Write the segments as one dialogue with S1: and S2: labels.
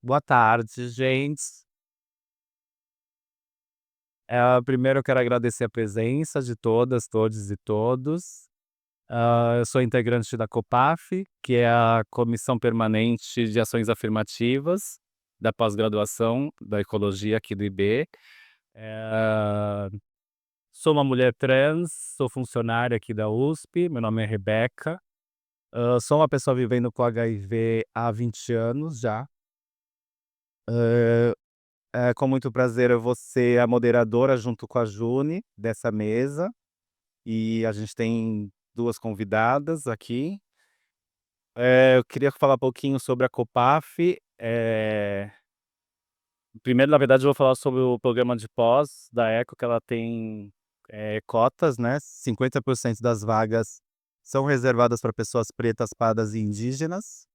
S1: Boa tarde, gente. Primeiro eu quero agradecer a presença de todas, todes e todos. Eu sou integrante da COPAF, que é a Comissão Permanente de Ações Afirmativas da pós-graduação da Ecologia aqui do IB. Eh, Sou uma mulher trans, sou funcionária aqui da USP, meu nome é Rebeca. Sou uma pessoa vivendo com HIV há 20 anos já. Com muito prazer eu vou ser a moderadora junto com a June dessa mesa, e a gente tem 2 convidadas aqui. Eu queria falar um pouquinho sobre a COPAF. Primeiro, na verdade, eu vou falar sobre o programa de pós da ECO, que ela tem, cotas, né, 50% das vagas são reservadas para pessoas pretas, pardas e indígenas,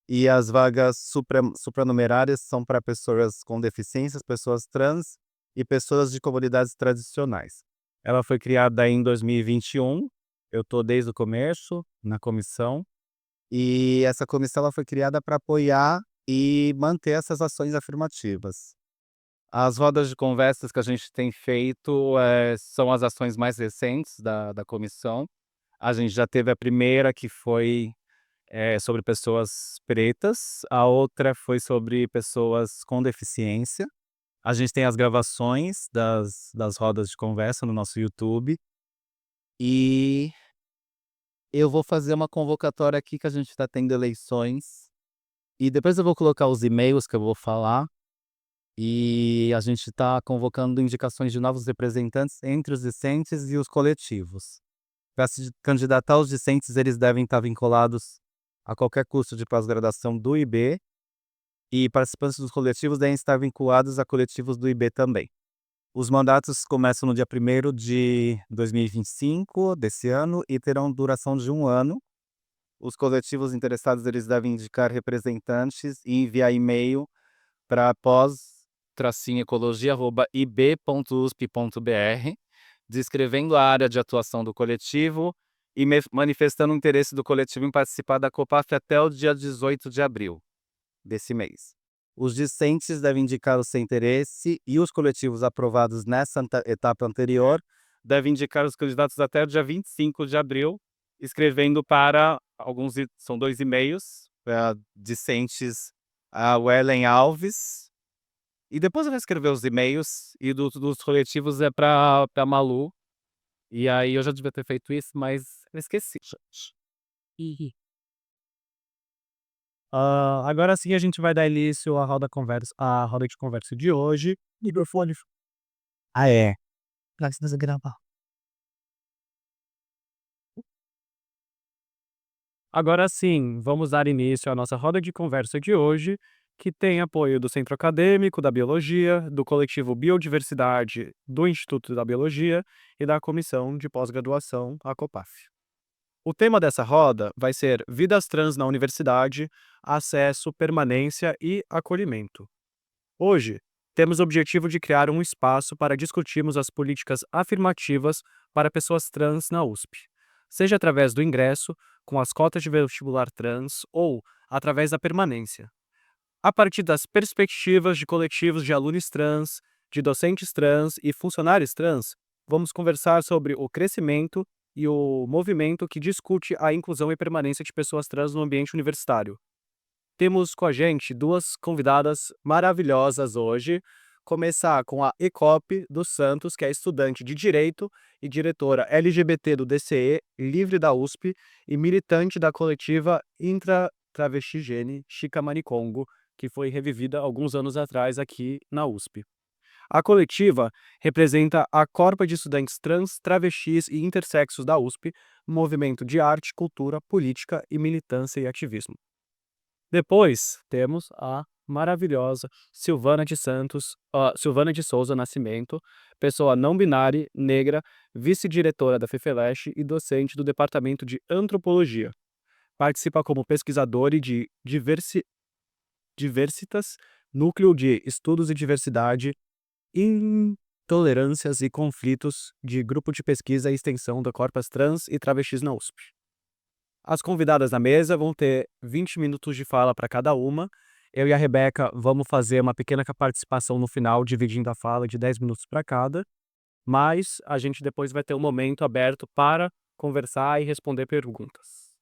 S1: e as vagas supranumerárias são para pessoas com deficiências, pessoas trans e pessoas de comunidades tradicionais. Ela foi criada em 2021, eu estou desde o começo na comissão, e essa comissão ela foi criada para apoiar e manter essas ações afirmativas. As rodas de conversas que a gente tem feito, são as ações mais recentes da comissão. A gente já teve a primeira que foi sobre pessoas pretas, a outra foi sobre pessoas com deficiência. A gente tem as gravações das rodas de conversa no nosso YouTube, e eu vou fazer uma convocatória aqui que a gente está tendo eleições, e depois eu vou colocar os e-mails que eu vou falar, e a gente está convocando indicações de novos representantes entre os discentes e os coletivos. Para se candidatar, os discentes eles devem estar vinculados a qualquer curso de pós-graduação do IB, e participantes dos coletivos devem estar vinculados a coletivos do IB também. Os mandatos começam no dia 1º de 2025 desse ano e terão duração de 1 ano. Os coletivos interessados eles devem indicar representantes e enviar e-mail para pós-ecologia@ib.usp.br, descrevendo a área de atuação do coletivo e manifestando o interesse do coletivo em participar da COPAF até o dia 18 de abril desse mês. Os discentes devem indicar o seu interesse, e os coletivos aprovados nessa etapa anterior devem indicar os candidatos até o dia 25 de abril, escrevendo para são 2 e-mails, para discentes, a Wellen Alves, e depois eu vou escrever os e-mails, e dos coletivos é para Malu, e aí eu já devia ter feito isso, mas eu esqueci, gente. Ih. Agora sim a gente vai dar início à roda de conversa de hoje. Microfone. Ah, é. Precisa gravar. Agora sim, vamos dar início à nossa roda de conversa de hoje, que tem apoio do Centro Acadêmico da Biologia, do Coletivo Biodiversidade do Instituto da Biologia e da Comissão de Pós-Graduação, a COPAF. O tema dessa roda vai ser Vidas Trans na Universidade, Acesso, Permanência e Acolhimento. Hoje, temos o objetivo de criar um espaço para discutirmos as políticas afirmativas para pessoas trans na USP, seja através do ingresso, com as cotas de vestibular trans, ou através da permanência. A partir das perspectivas de coletivos de alunos trans, de docentes trans e funcionários trans, vamos conversar sobre o crescimento e o movimento que discute a inclusão e permanência de pessoas trans no ambiente universitário. Temos com a gente 2 convidadas maravilhosas hoje. Começar com a Ecope dos Santos, que é estudante de Direito e diretora LGBT do DCE, livre da USP, e militante da coletiva Intra Travestigene Chica Manicongo, que foi revivida alguns anos atrás aqui na USP. A coletiva representa a Corpa de Estudantes Trans, Travestis e Intersexos da USP, movimento de arte, cultura, política e militância e ativismo. Depois temos a maravilhosa Silvana de Souza Nascimento, pessoa não binária, negra, vice-diretora da FEFELESH e docente do Departamento de Antropologia. Participa como pesquisadora de Diversitas, Núcleo de Estudos de Diversidade, Intolerâncias e Conflitos, de Grupo de Pesquisa e Extensão da Corpas Trans e Travestis na USP. As convidadas da mesa vão ter 20 minutos de fala para cada uma.
S2: eu e a Rebeca vamos fazer uma pequena participação no final, dividindo a fala de 10 minutos para cada, mas a gente depois vai ter um momento aberto para conversar e responder perguntas.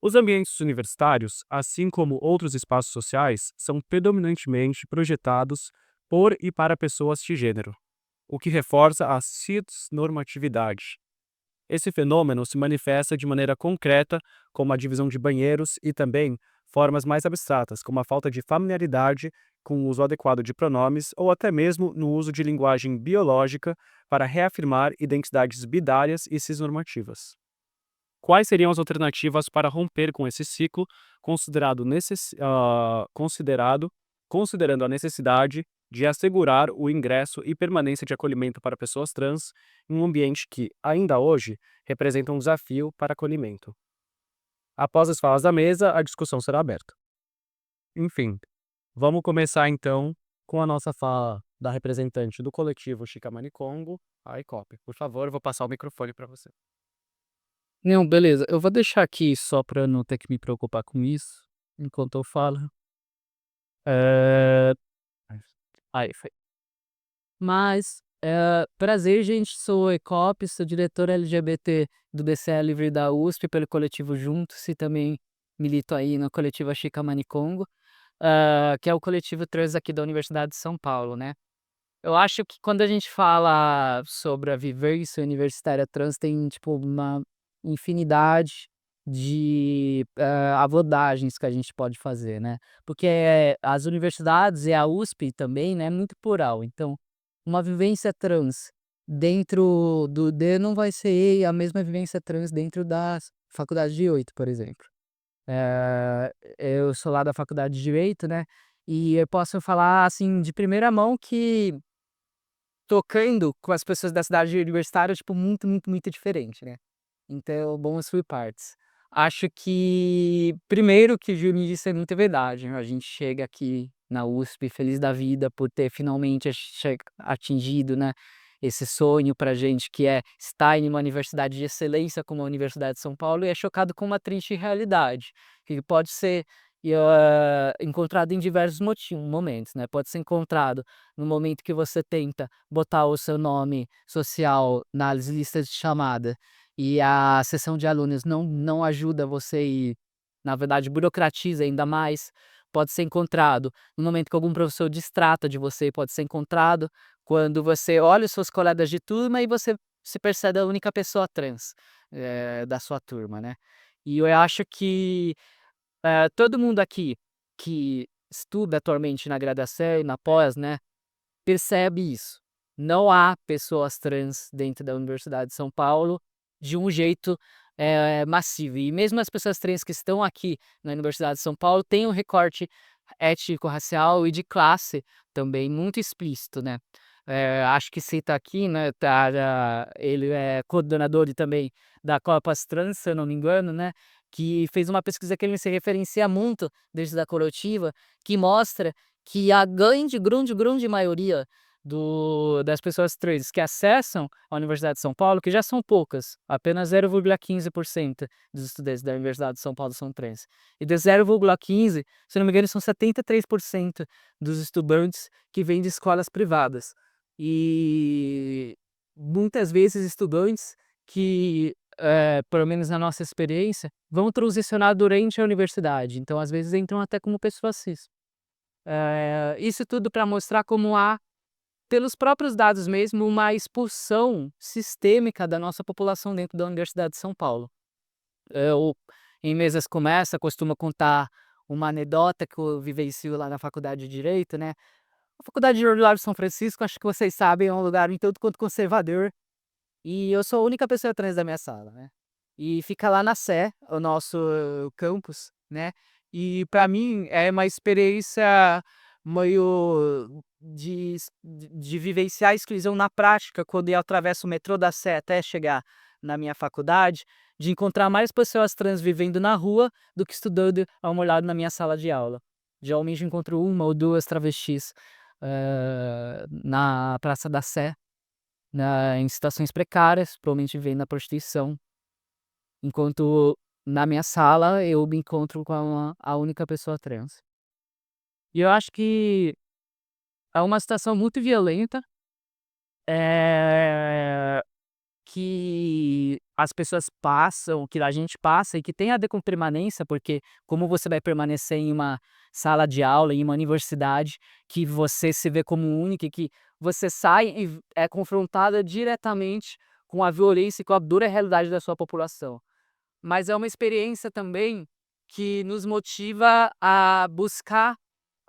S2: Os ambientes universitários, assim como outros espaços sociais, são predominantemente projetados por e para pessoas cisgênero, o que reforça a cisnormatividade. Esse fenômeno se manifesta de maneira concreta, como a divisão de banheiros, e também formas mais abstratas, como a falta de familiaridade com o uso adequado de pronomes ou até mesmo no uso de linguagem biológica para reafirmar identidades binárias e cisnormativas. Quais seriam as alternativas para romper com esse ciclo, considerado considerando a necessidade de assegurar o ingresso e permanência de acolhimento para pessoas trans em um ambiente que, ainda hoje, representa um desafio para acolhimento? Após as falas da mesa, a discussão será aberta. Enfim, vamos começar então com a nossa fala da representante do coletivo Chicamani Congo, a ICOP. Por favor, eu vou passar o microfone para você.
S3: Não, beleza. Eu vou deixar aqui só pra não ter que me preocupar com isso, enquanto eu falo. Eh, Aí, foi. Prazer, gente, sou o Ecop, sou diretor LGBT do DCE Livre da USP, pelo coletivo Juntos, e também milito aí no coletivo Chica Manicongo, que é o coletivo trans aqui da Universidade de São Paulo, né. Eu acho que quando a gente fala sobre a vivência universitária trans, tem, tipo, uma infinidade de, abordagens que a gente pode fazer, né. Porque, as universidades e a USP também, né, é muito plural, então, uma vivência trans dentro do D não vai ser a mesma vivência trans dentro da faculdade de Direito, por exemplo. Eu sou lá da faculdade de Direito, né, e eu posso falar, assim, de primeira mão que tocando com as pessoas da cidade universitária, tipo, muito, muito, muito diferente, né. Então, vamos por partes. Acho que, primeiro, que o Júnior disse é muita verdade, a gente chega aqui na USP feliz da vida por ter finalmente atingido, né, esse sonho pra gente que é estar em uma universidade de excelência como a Universidade de São Paulo, e é chocado com uma triste realidade, que pode ser, encontrado em diversos momentos, né. Pode ser encontrado no momento que você tenta botar o seu nome social nas listas de chamada e a seção de alunos não ajuda você e, na verdade, burocratiza ainda mais. Pode ser encontrado no momento que algum professor distrata de você, pode ser encontrado quando você olha os seus colegas de turma e você se percebe a única pessoa trans, da sua turma, né. E eu acho que, todo mundo aqui que estuda atualmente na graduação e na pós, né, percebe isso. Não há pessoas trans dentro da Universidade de São Paulo de um jeito, massivo. E mesmo as pessoas trans que estão aqui na Universidade de São Paulo têm um recorte étnico-racial e de classe também muito explícito, né. Acho que cita aqui, né, ele é coordenador e também da Copas Trans, se eu não me engano, né, que fez uma pesquisa que ele se referencia muito desde da coletiva, que mostra que a grande maioria das pessoas trans que acessam a Universidade de São Paulo, que já são poucas, apenas 0,15% dos estudantes da Universidade de São Paulo são trans. E de 0,15, se não me engano, são 73% dos estudantes que vêm de escolas privadas. E muitas vezes estudantes que, pelo menos na nossa experiência, vão transicionar durante a universidade, então às vezes entram até como pessoas cis. Isso tudo para mostrar como há, pelos próprios dados mesmo, uma expulsão sistêmica da nossa população dentro da Universidade de São Paulo. Eu, em mesas como essa, costumo contar uma anedota que eu vivencio lá na faculdade de Direito, né. A faculdade de Largo de São Francisco, acho que vocês sabem, é um lugar um tanto quanto conservador, e eu sou a única pessoa trans da minha sala, né. E fica lá na Sé, o nosso campus, né, e pra mim é uma experiência meio de vivenciar a exclusão na prática, quando eu atravesso o metrô da Sé até chegar na minha faculdade, de encontrar mais pessoas trans vivendo na rua do que estudando a um lado na minha sala de aula. Geralmente encontro uma ou 2 travestis, na Praça da Sé, em situações precárias, provavelmente vivendo na prostituição, enquanto na minha sala eu me encontro com a única pessoa trans. E eu acho que é uma situação muito violenta, eh, que as pessoas passam, que a gente passa e que tem a ver com permanência, porque como você vai permanecer em uma sala de aula, em uma universidade, que você se vê como única e que você sai e é confrontada diretamente com a violência e com a dura realidade da sua população. Mas é uma experiência também que nos motiva a buscar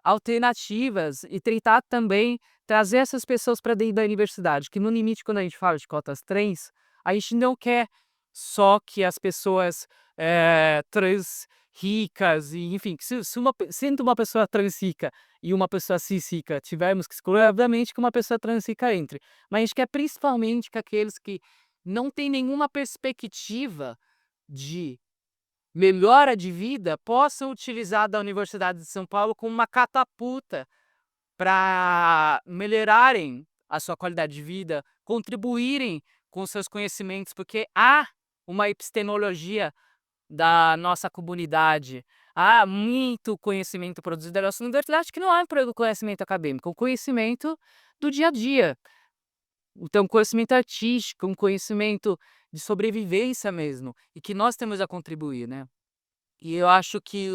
S3: alternativas e tentar também trazer essas pessoas para dentro da universidade, que no limite, quando a gente fala de cotas trans, a gente não quer só que as pessoas trans ricas, e enfim, sendo uma pessoa trans rica e uma pessoa cis rica tivermos que escolher, obviamente que uma pessoa trans rica entre. Mas a gente quer principalmente que aqueles que não têm nenhuma perspectiva de melhora de vida possam utilizar da Universidade de São Paulo como uma catapulta para melhorarem a sua qualidade de vida, contribuírem com seus conhecimentos, porque há uma epistemologia da nossa comunidade, há muito conhecimento produzido na nossa universidade que não é um conhecimento acadêmico, é um conhecimento do dia a dia. Então, um conhecimento artístico, um conhecimento de sobrevivência mesmo, e que nós temos a contribuir, né? E eu acho que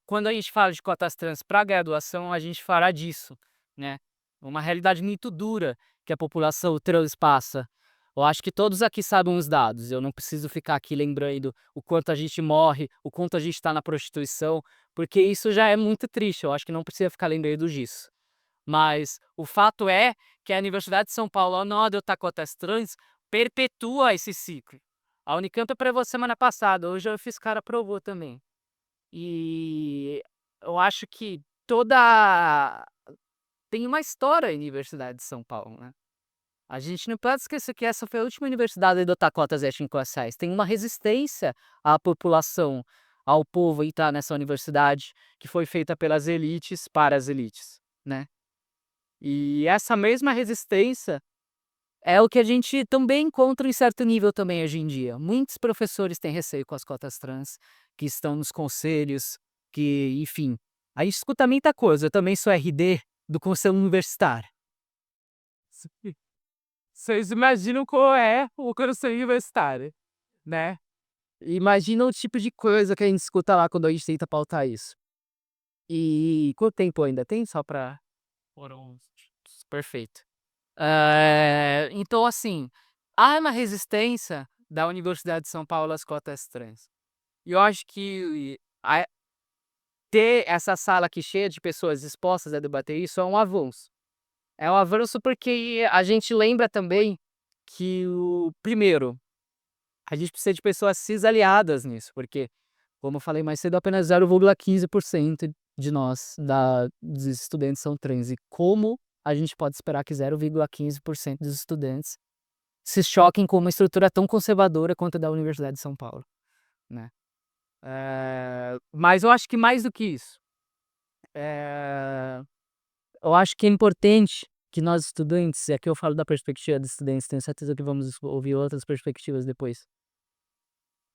S3: quando a gente fala de cotas trans para graduação, a gente fará disso, né? Uma realidade muito dura que a população trans passa. Eu acho que todos aqui sabem os dados. Eu não preciso ficar aqui lembrando o quanto a gente morre, o quanto a gente está na prostituição, porque isso já é muito triste. Eu acho que não precisa ficar lembrando disso. Mas o fato é que a Universidade de São Paulo, ao não adotar cotas trans, perpetua esse ciclo. A Unicamp aprovou semana passada, hoje o Fiscar aprovou também. E eu acho que tem uma história a Universidade de São Paulo, né. A gente não pode esquecer que essa foi a última universidade a adotar cotas étnico-raciais. Tem uma resistência à população, ao povo entrar nessa universidade, que foi feita pelas elites para as elites, né. E essa mesma resistência é o que a gente também encontra em certo nível também hoje em dia. Muitos professores têm receio com as cotas trans, que estão nos conselhos, que, enfim. A gente escuta muita coisa. Eu também sou RD do Conselho Universitário. Vocês imaginam qual é o Conselho Universitário, né? Imagina o tipo de coisa que a gente escuta lá quando a gente tenta pautar isso. E quanto tempo ainda tem? Só para. Foram. Perfeito. Então, assim, há uma resistência da Universidade de São Paulo às cotas trans. E eu acho que ter essa sala aqui cheia de pessoas dispostas a debater isso é um avanço. É um avanço porque a gente lembra também que, primeiro, a gente precisa de pessoas cis aliadas nisso, porque, como eu falei mais cedo, apenas 0,15% de nós, dos estudantes, são trans. E como a gente pode esperar que 0,15% dos estudantes se choquem com uma estrutura tão conservadora quanto a da Universidade de São Paulo, né? Mas eu acho que mais do que isso, eu acho que é importante que nós estudantes, e aqui eu falo da perspectiva dos estudantes, tenho certeza que vamos ouvir outras perspectivas depois,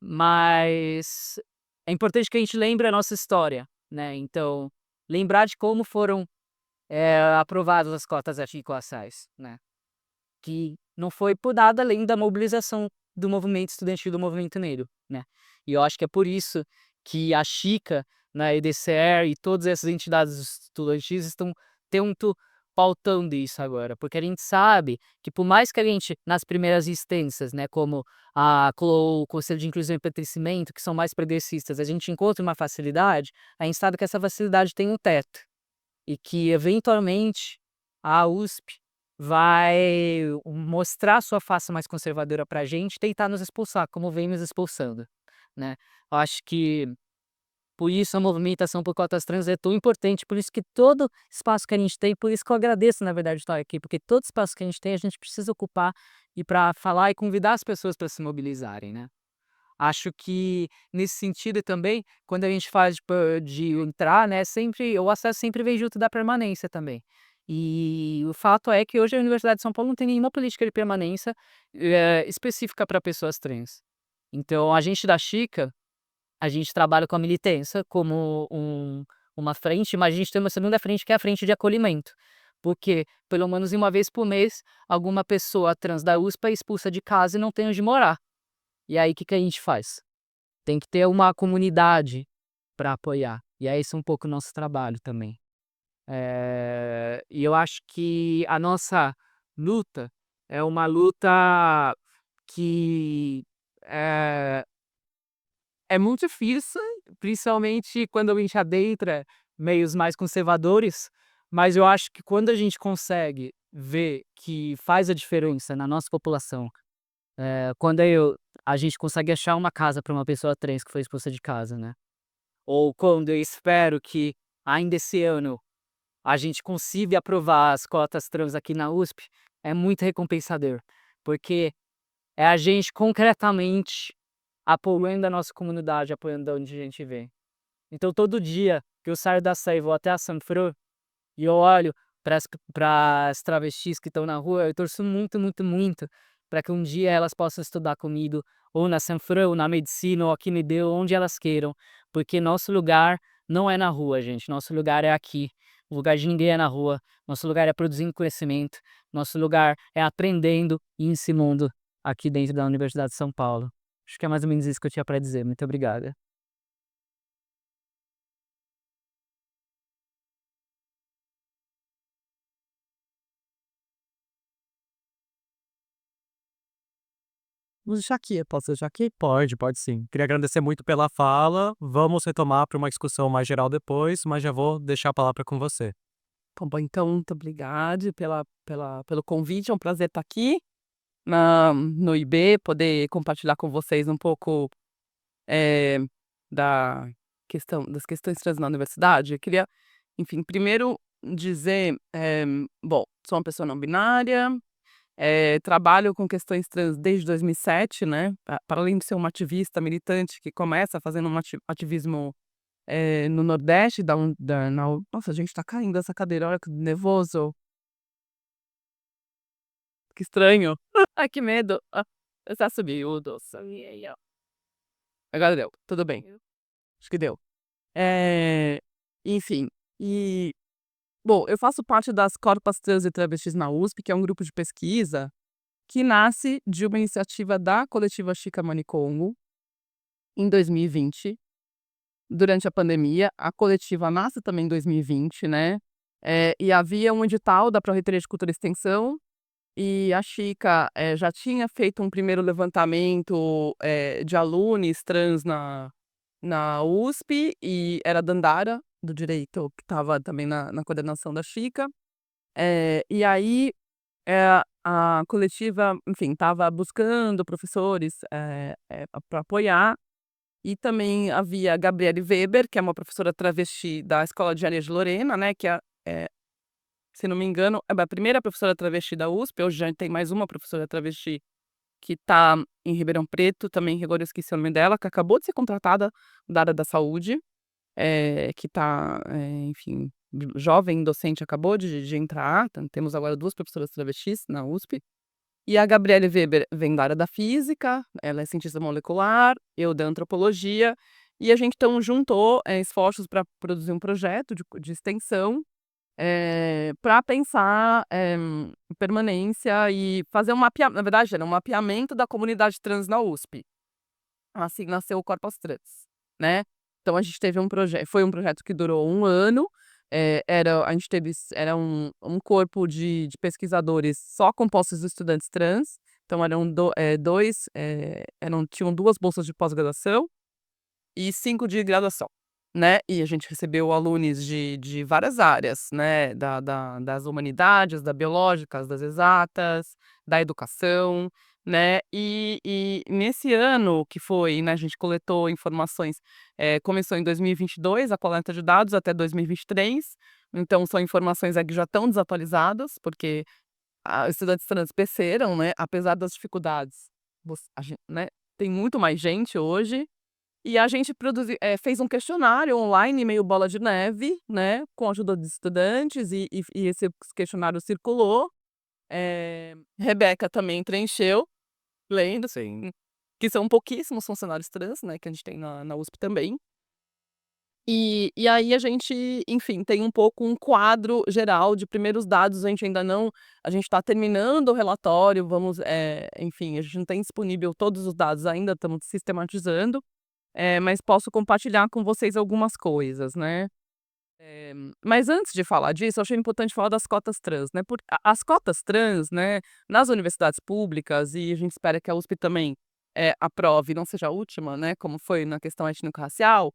S3: mas é importante que a gente lembre a nossa história, né? Então, lembrar de como foram aprovadas as cotas étnico-raciais, né? Que não foi por nada além da mobilização do movimento estudantil, do movimento negro, né. E eu acho que é por isso que a Chica, né, a EDCR e todas essas entidades estudantis estão tento pautando isso agora, porque a gente sabe que por mais que a gente, nas primeiras instâncias, né, como o Conselho de Inclusão e Pertencimento, que são mais progressistas, a gente encontra uma facilidade, a gente sabe que essa facilidade tem um teto, e que eventualmente a USP vai mostrar sua face mais conservadora pra gente, tentar nos expulsar, como vem nos expulsando, né. Eu acho que por isso a movimentação por cotas trans é tão importante, por isso que todo espaço que a gente tem, por isso que eu agradeço na verdade estar aqui, porque todo espaço que a gente precisa ocupar e para falar e convidar as pessoas para se mobilizarem, né. Acho que nesse sentido também, quando a gente faz de entrar, né, sempre o acesso sempre vem junto da permanência também. E o fato é que hoje a Universidade de São Paulo não tem nenhuma política de permanência, específica para pessoas trans. Então a gente da Chica, a gente trabalha com a militância como uma frente, mas a gente tem uma segunda frente que é a frente de acolhimento. Porque, pelo menos uma vez por mês, alguma pessoa trans da USP é expulsa de casa e não tem onde morar. E aí, o que a gente faz? Tem que ter uma comunidade para apoiar. E é esse um pouco o nosso trabalho também. E eu acho que a nossa luta é uma luta que é muito difícil, principalmente quando a gente adentra meios mais conservadores, mas eu acho que quando a gente consegue ver que faz a diferença na nossa população, quando a gente consegue achar uma casa para uma pessoa trans que foi expulsa de casa, né? Ou quando eu espero que ainda esse ano a gente consiga aprovar as cotas trans aqui na USP, é muito recompensador, porque é a gente concretamente apoiando a nossa comunidade, apoiando de onde a gente vem. Então todo dia que eu saio da Sé e vou até a Sanfran e eu olho para as travestis que estão na rua, eu torço muito, muito, muito para que um dia elas possam estudar comigo, ou na Sanfran, ou na medicina, ou aqui no IDEU, onde elas queiram, porque nosso lugar não é na rua, gente, nosso lugar é aqui. O lugar de ninguém é na rua, nosso lugar é produzindo conhecimento, nosso lugar é aprendendo e ensinando aqui dentro da Universidade de São Paulo. Acho que é mais ou menos isso que eu tinha para dizer. Muito obrigada.
S2: Vamos deixar aqui, posso deixar aqui? Pode sim. Queria agradecer muito pela fala. Vamos retomar para uma discussão mais geral depois, mas já vou deixar a palavra com você.
S4: Tá bom, então, muito obrigada pelo convite. É um prazer estar aqui no IB, poder compartilhar com vocês um pouco da das questões trans na universidade. Eu queria, enfim, primeiro dizer, bom, sou uma pessoa não binária, trabalho com questões trans desde 2007, né? Para além de ser uma ativista militante que começa fazendo um ativismo no Nordeste, nossa, gente, tá caindo essa cadeira, olha que nervoso. Que estranho. Ai, que medo. Eu já subi o doce. Agora deu, tudo bem. Acho que deu. Enfim, bom, eu faço parte das Corpas Trans e Travestis na USP, que é um grupo de pesquisa que nasce de uma iniciativa da Coletiva Chica Manicongo, em 2020, durante a pandemia. A coletiva nasce também em 2020, né? E havia um edital da Pró-Reitoria de Cultura e Extensão, e a Chica já tinha feito um primeiro levantamento de alunos trans na USP, e era a Dandara, do Direito, que estava também na coordenação da Chica. E aí a coletiva, enfim, estava buscando professores para apoiar, e também havia a Gabriele Weber, que é uma professora travesti da Escola de Areias de Lorena, né, que se não me engano, é a primeira professora travesti da USP. Hoje já tem mais uma professora travesti que está em Ribeirão Preto, também, agora eu esqueci o nome dela, que acabou de ser contratada da área da saúde, que está, enfim, jovem docente, acabou de entrar. Temos agora 2 professoras travestis na USP. E a Gabriele Weber vem da área da física, ela é cientista molecular, eu da antropologia, e a gente então juntou esforços para produzir um projeto de extensão, para pensar permanência e fazer um mapeamento. Na verdade, era um mapeamento da comunidade trans na USP. Assim nasceu o Corpos Trans, né? Então a gente teve foi um projeto que durou 1 ano. Era um corpo de pesquisadores só compostos de estudantes trans. Então tinham 2 bolsas de pós-graduação e 5 de graduação, né? E a gente recebeu alunos de várias áreas, né? Das humanidades, das biológicas, das exatas, da educação, né? E nesse ano que foi, né, a gente coletou informações, começou em 2022 a coleta de dados até 2023. Então são informações que já estão desatualizadas, porque os estudantes trans cresceram, né? Apesar das dificuldades, né, tem muito mais gente hoje. E a gente fez um questionário online, meio bola de neve, né, com a ajuda de estudantes, e esse questionário circulou. Rebeca também preencheu, lendo,
S2: Sim.
S4: que são pouquíssimos funcionários trans, né, que a gente tem na USP também. E aí a gente, enfim, tem um pouco um quadro geral de primeiros dados, a gente ainda não a gente está terminando o relatório, vamos, enfim, a gente não tem disponível todos os dados ainda, estamos sistematizando, mas posso compartilhar com vocês algumas coisas, né. Mas antes de falar disso, eu achei importante falar das cotas trans, né, as cotas trans, né, nas universidades públicas, e a gente espera que a USP também, aprove, não seja a última, né, como foi na questão étnico-racial,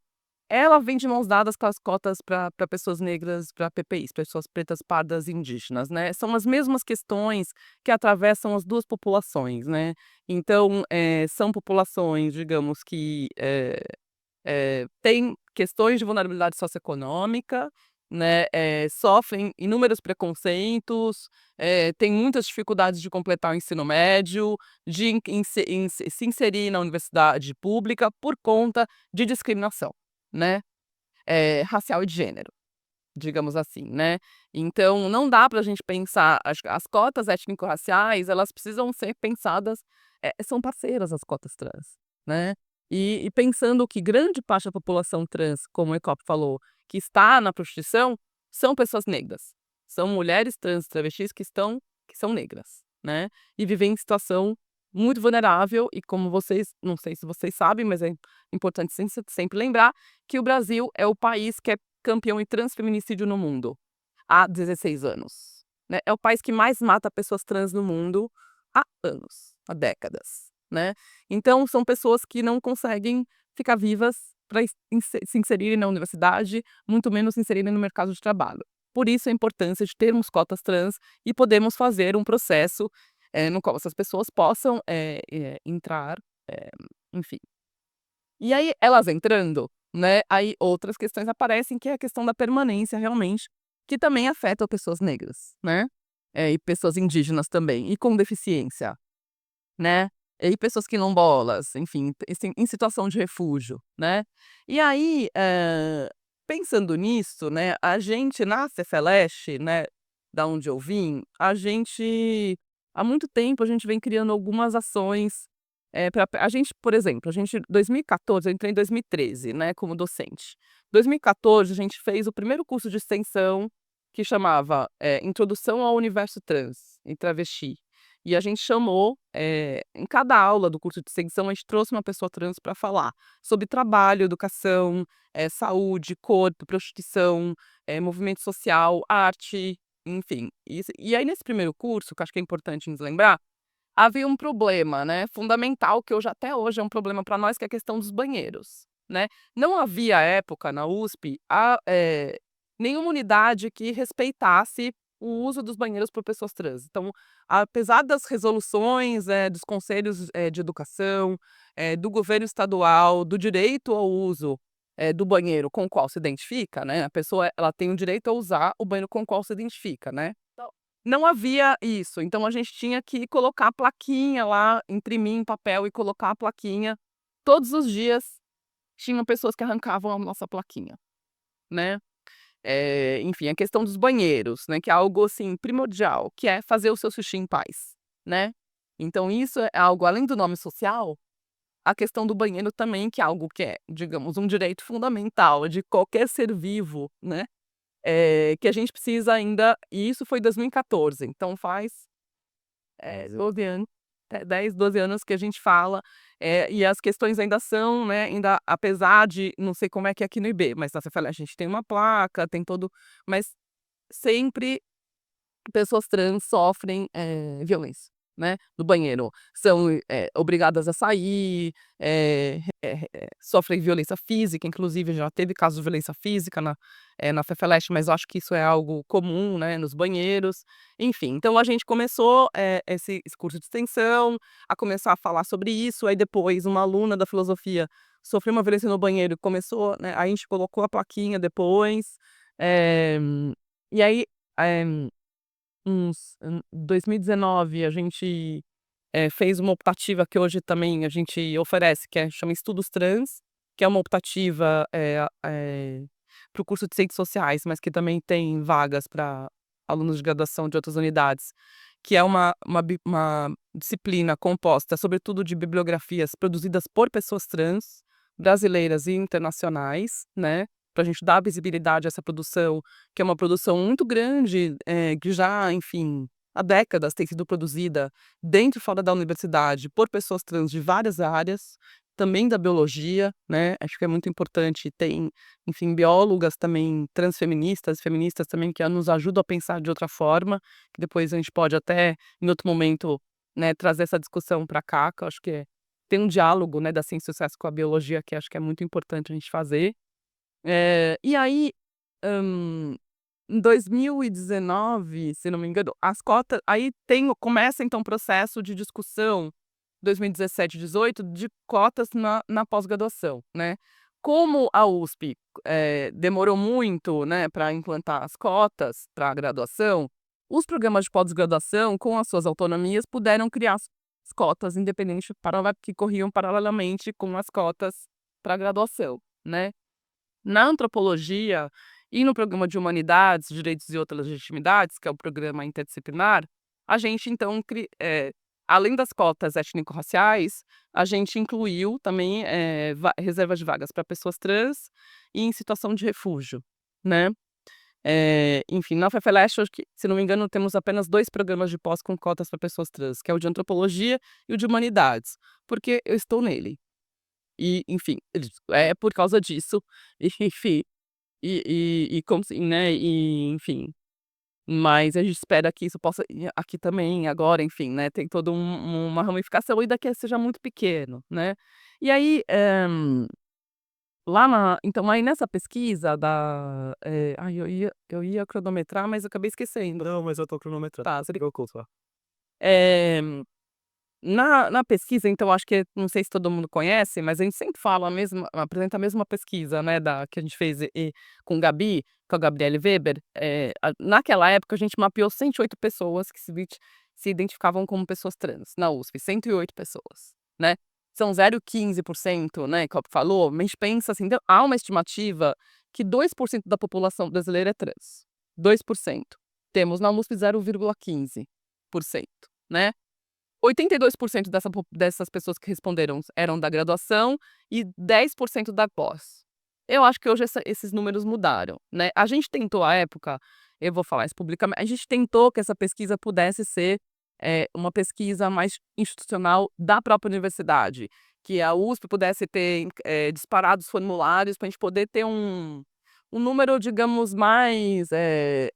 S4: ela vem de mãos dadas com as cotas para pessoas negras, para PPIs, pessoas pretas, pardas e indígenas, né. São as mesmas questões que atravessam as 2 populações, né. Então, são populações, digamos que, têm questões de vulnerabilidade socioeconômica, né, sofrem inúmeros preconceitos, têm muitas dificuldades de completar o ensino médio, de se inserir na universidade pública por conta de discriminação, né, racial e de gênero, digamos assim, né. Então não dá para a gente pensar as cotas étnico-raciais, elas precisam ser pensadas, são parceiras as cotas trans, né. E pensando que grande parte da população trans, como o Ecop falou, que está na prostituição, são pessoas negras, são mulheres trans e travestis que são negras, né, e vivem em situação muito vulnerável e como vocês não sei se vocês sabem, mas é importante sempre lembrar, que o Brasil é o país que é campeão em transfeminicídio no mundo, há 16 anos, né. É o país que mais mata pessoas trans no mundo há anos, há décadas, né. Então são pessoas que não conseguem ficar vivas para se inserirem na universidade, muito menos se inserirem no mercado de trabalho. Por isso a importância de termos cotas trans e podemos fazer um processo, no qual essas pessoas possam, entrar, eh, enfim. E aí, elas entrando, né, aí outras questões aparecem, que é a questão da permanência realmente, que também afeta pessoas negras, né, e pessoas indígenas também, e com deficiência, né, e pessoas quilombolas, enfim, em situação de refúgio, né. E aí, pensando nisso, né, a gente na Cefeleste, né, da onde eu vim, a gente há muito tempo a gente vem criando algumas ações, pra a gente, por exemplo, a gente 2014 eu entrei em 2013, né, como docente. 2014 a gente fez o primeiro curso de extensão que chamava, Introdução ao Universo Trans e Travesti. E a gente chamou, em cada aula do curso de extensão, a gente trouxe uma pessoa trans para falar sobre trabalho, educação, saúde, corpo, prostituição, movimento social, arte, enfim. E aí nesse primeiro curso, que eu acho que é importante nos lembrar, havia um problema, né, fundamental, que hoje até hoje é um problema para nós, que é a questão dos banheiros, né. Não havia à época na USP nenhuma unidade que respeitasse o uso dos banheiros por pessoas trans. Então, apesar das resoluções, dos conselhos, de educação, do governo estadual, do direito ao uso, do banheiro com o qual se identifica, né, a pessoa ela tem o direito a usar o banheiro com o qual se identifica, né. Não havia isso, então a gente tinha que colocar a plaquinha lá, imprimir em papel e colocar a plaquinha. Todos os dias tinham pessoas que arrancavam a nossa plaquinha, né. Enfim, a questão dos banheiros, né, que é algo, assim, primordial, que é fazer o seu xixi em paz, né. Então isso é algo além do nome social, a questão do banheiro também, que é algo que é, digamos, um direito fundamental de qualquer ser vivo, né, que a gente precisa ainda e isso foi 2014, então faz 12 anos, 10, 12 anos que a gente fala, e as questões ainda são, né, ainda apesar de não sei como é que é aqui no IB, mas na Cefel a gente tem uma placa, tem todo mas sempre pessoas trans sofrem, violência, né, no banheiro. São, obrigadas a sair, sofrem violência física, inclusive já teve casos de violência física na Fefeleste, mas eu acho que isso é algo comum, né, nos banheiros. Enfim, então a gente começou, esse curso de extensão, a começar a falar sobre isso, aí depois uma aluna da filosofia sofreu uma violência no banheiro e começou, né, a gente colocou a plaquinha depois, eh, e aí, eh 2019 a gente, fez uma optativa que hoje também a gente oferece, que chama Estudos Trans, que é uma optativa, para o curso de Ciências Sociais, mas que também tem vagas para alunos de graduação de outras unidades, que é uma disciplina composta, sobretudo, de bibliografias produzidas por pessoas trans, brasileiras e internacionais, né, pra gente dar visibilidade a essa produção, que é uma produção muito grande, que já, enfim, há décadas tem sido produzida dentro e fora da universidade por pessoas trans de várias áreas, também da biologia, né? Acho que é muito importante. Tem, enfim, biólogas também transfeministas, feministas também, que nos ajudam a pensar de outra forma, que depois a gente pode até, em outro momento, né, trazer essa discussão para cá, que eu acho que tem um diálogo, né, das ciências sociais com a biologia que acho que é muito importante a gente fazer. E aí, hum, em 2019, se não me engano, as cotas. Aí começa então o processo de discussão, 2017, 18, de cotas na pós-graduação, né? Como a USP demorou muito, né, para implantar as cotas para a graduação, os programas de pós-graduação, com as suas autonomias, puderam criar as cotas independentes que corriam paralelamente com as cotas para a graduação, né? Na antropologia e no programa de Humanidades, Direitos e Outras Legitimidades, que é o programa interdisciplinar, a gente então, além das cotas étnico-raciais, a gente incluiu também reservas de vagas para pessoas trans e em situação de refúgio, né? Enfim, na UFFLeste, acho que, se não me engano, temos apenas 2 programas de pós com cotas para pessoas trans, que é o de Antropologia e o de Humanidades, porque eu estou nele. E, enfim, é por causa disso, e, enfim, como assim, né, e enfim. Mas a gente espera que isso possa ir aqui também, agora, enfim, né, tem toda uma ramificação, e daqui seja muito pequeno, né. E aí, então, aí nessa pesquisa ai, eu ia cronometrar, mas eu acabei esquecendo.
S2: Não, mas eu tô cronometrando.
S4: Tá,
S2: Não se preocupa.
S4: eh na pesquisa, então, acho que não sei se todo mundo conhece, mas a gente sempre apresenta a mesma pesquisa, né, que a gente fez com Gabi, com a Gabriele Weber. Naquela época, a gente mapeou 108 pessoas que se identificavam como pessoas trans na USP, 108 pessoas, né? São 0,15%, né, que falou, mas a gente pensa assim, então, há uma estimativa que 2% da população brasileira é trans. 2%. Temos na USP 0,15%, né? 82% dessas pessoas que responderam eram da graduação e 10% da pós. Eu acho que hoje esses números mudaram, né? A gente tentou, à época, eu vou falar isso publicamente, a gente tentou que essa pesquisa pudesse ser uma pesquisa mais institucional da própria universidade, que a USP pudesse ter disparado os formulários para a gente poder ter um número, digamos, mais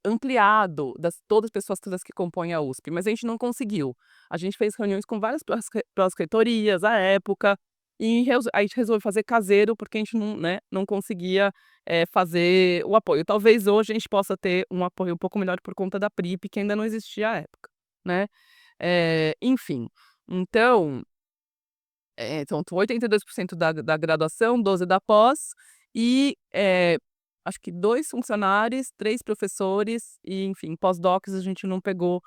S4: ampliado das todas as pessoas trans que compõem a USP, mas a gente não conseguiu. A gente fez reuniões com várias prós-reitorias à época, e a gente resolveu fazer caseiro, porque a gente não, né, não conseguia fazer o apoio. Talvez hoje a gente possa ter um apoio um pouco melhor por conta da PRIP, que ainda não existia à época, né? Enfim, então, então 82% da graduação, 12% da pós, e acho que 2 funcionários, 3 professores e, enfim, pós-docs a gente não pegou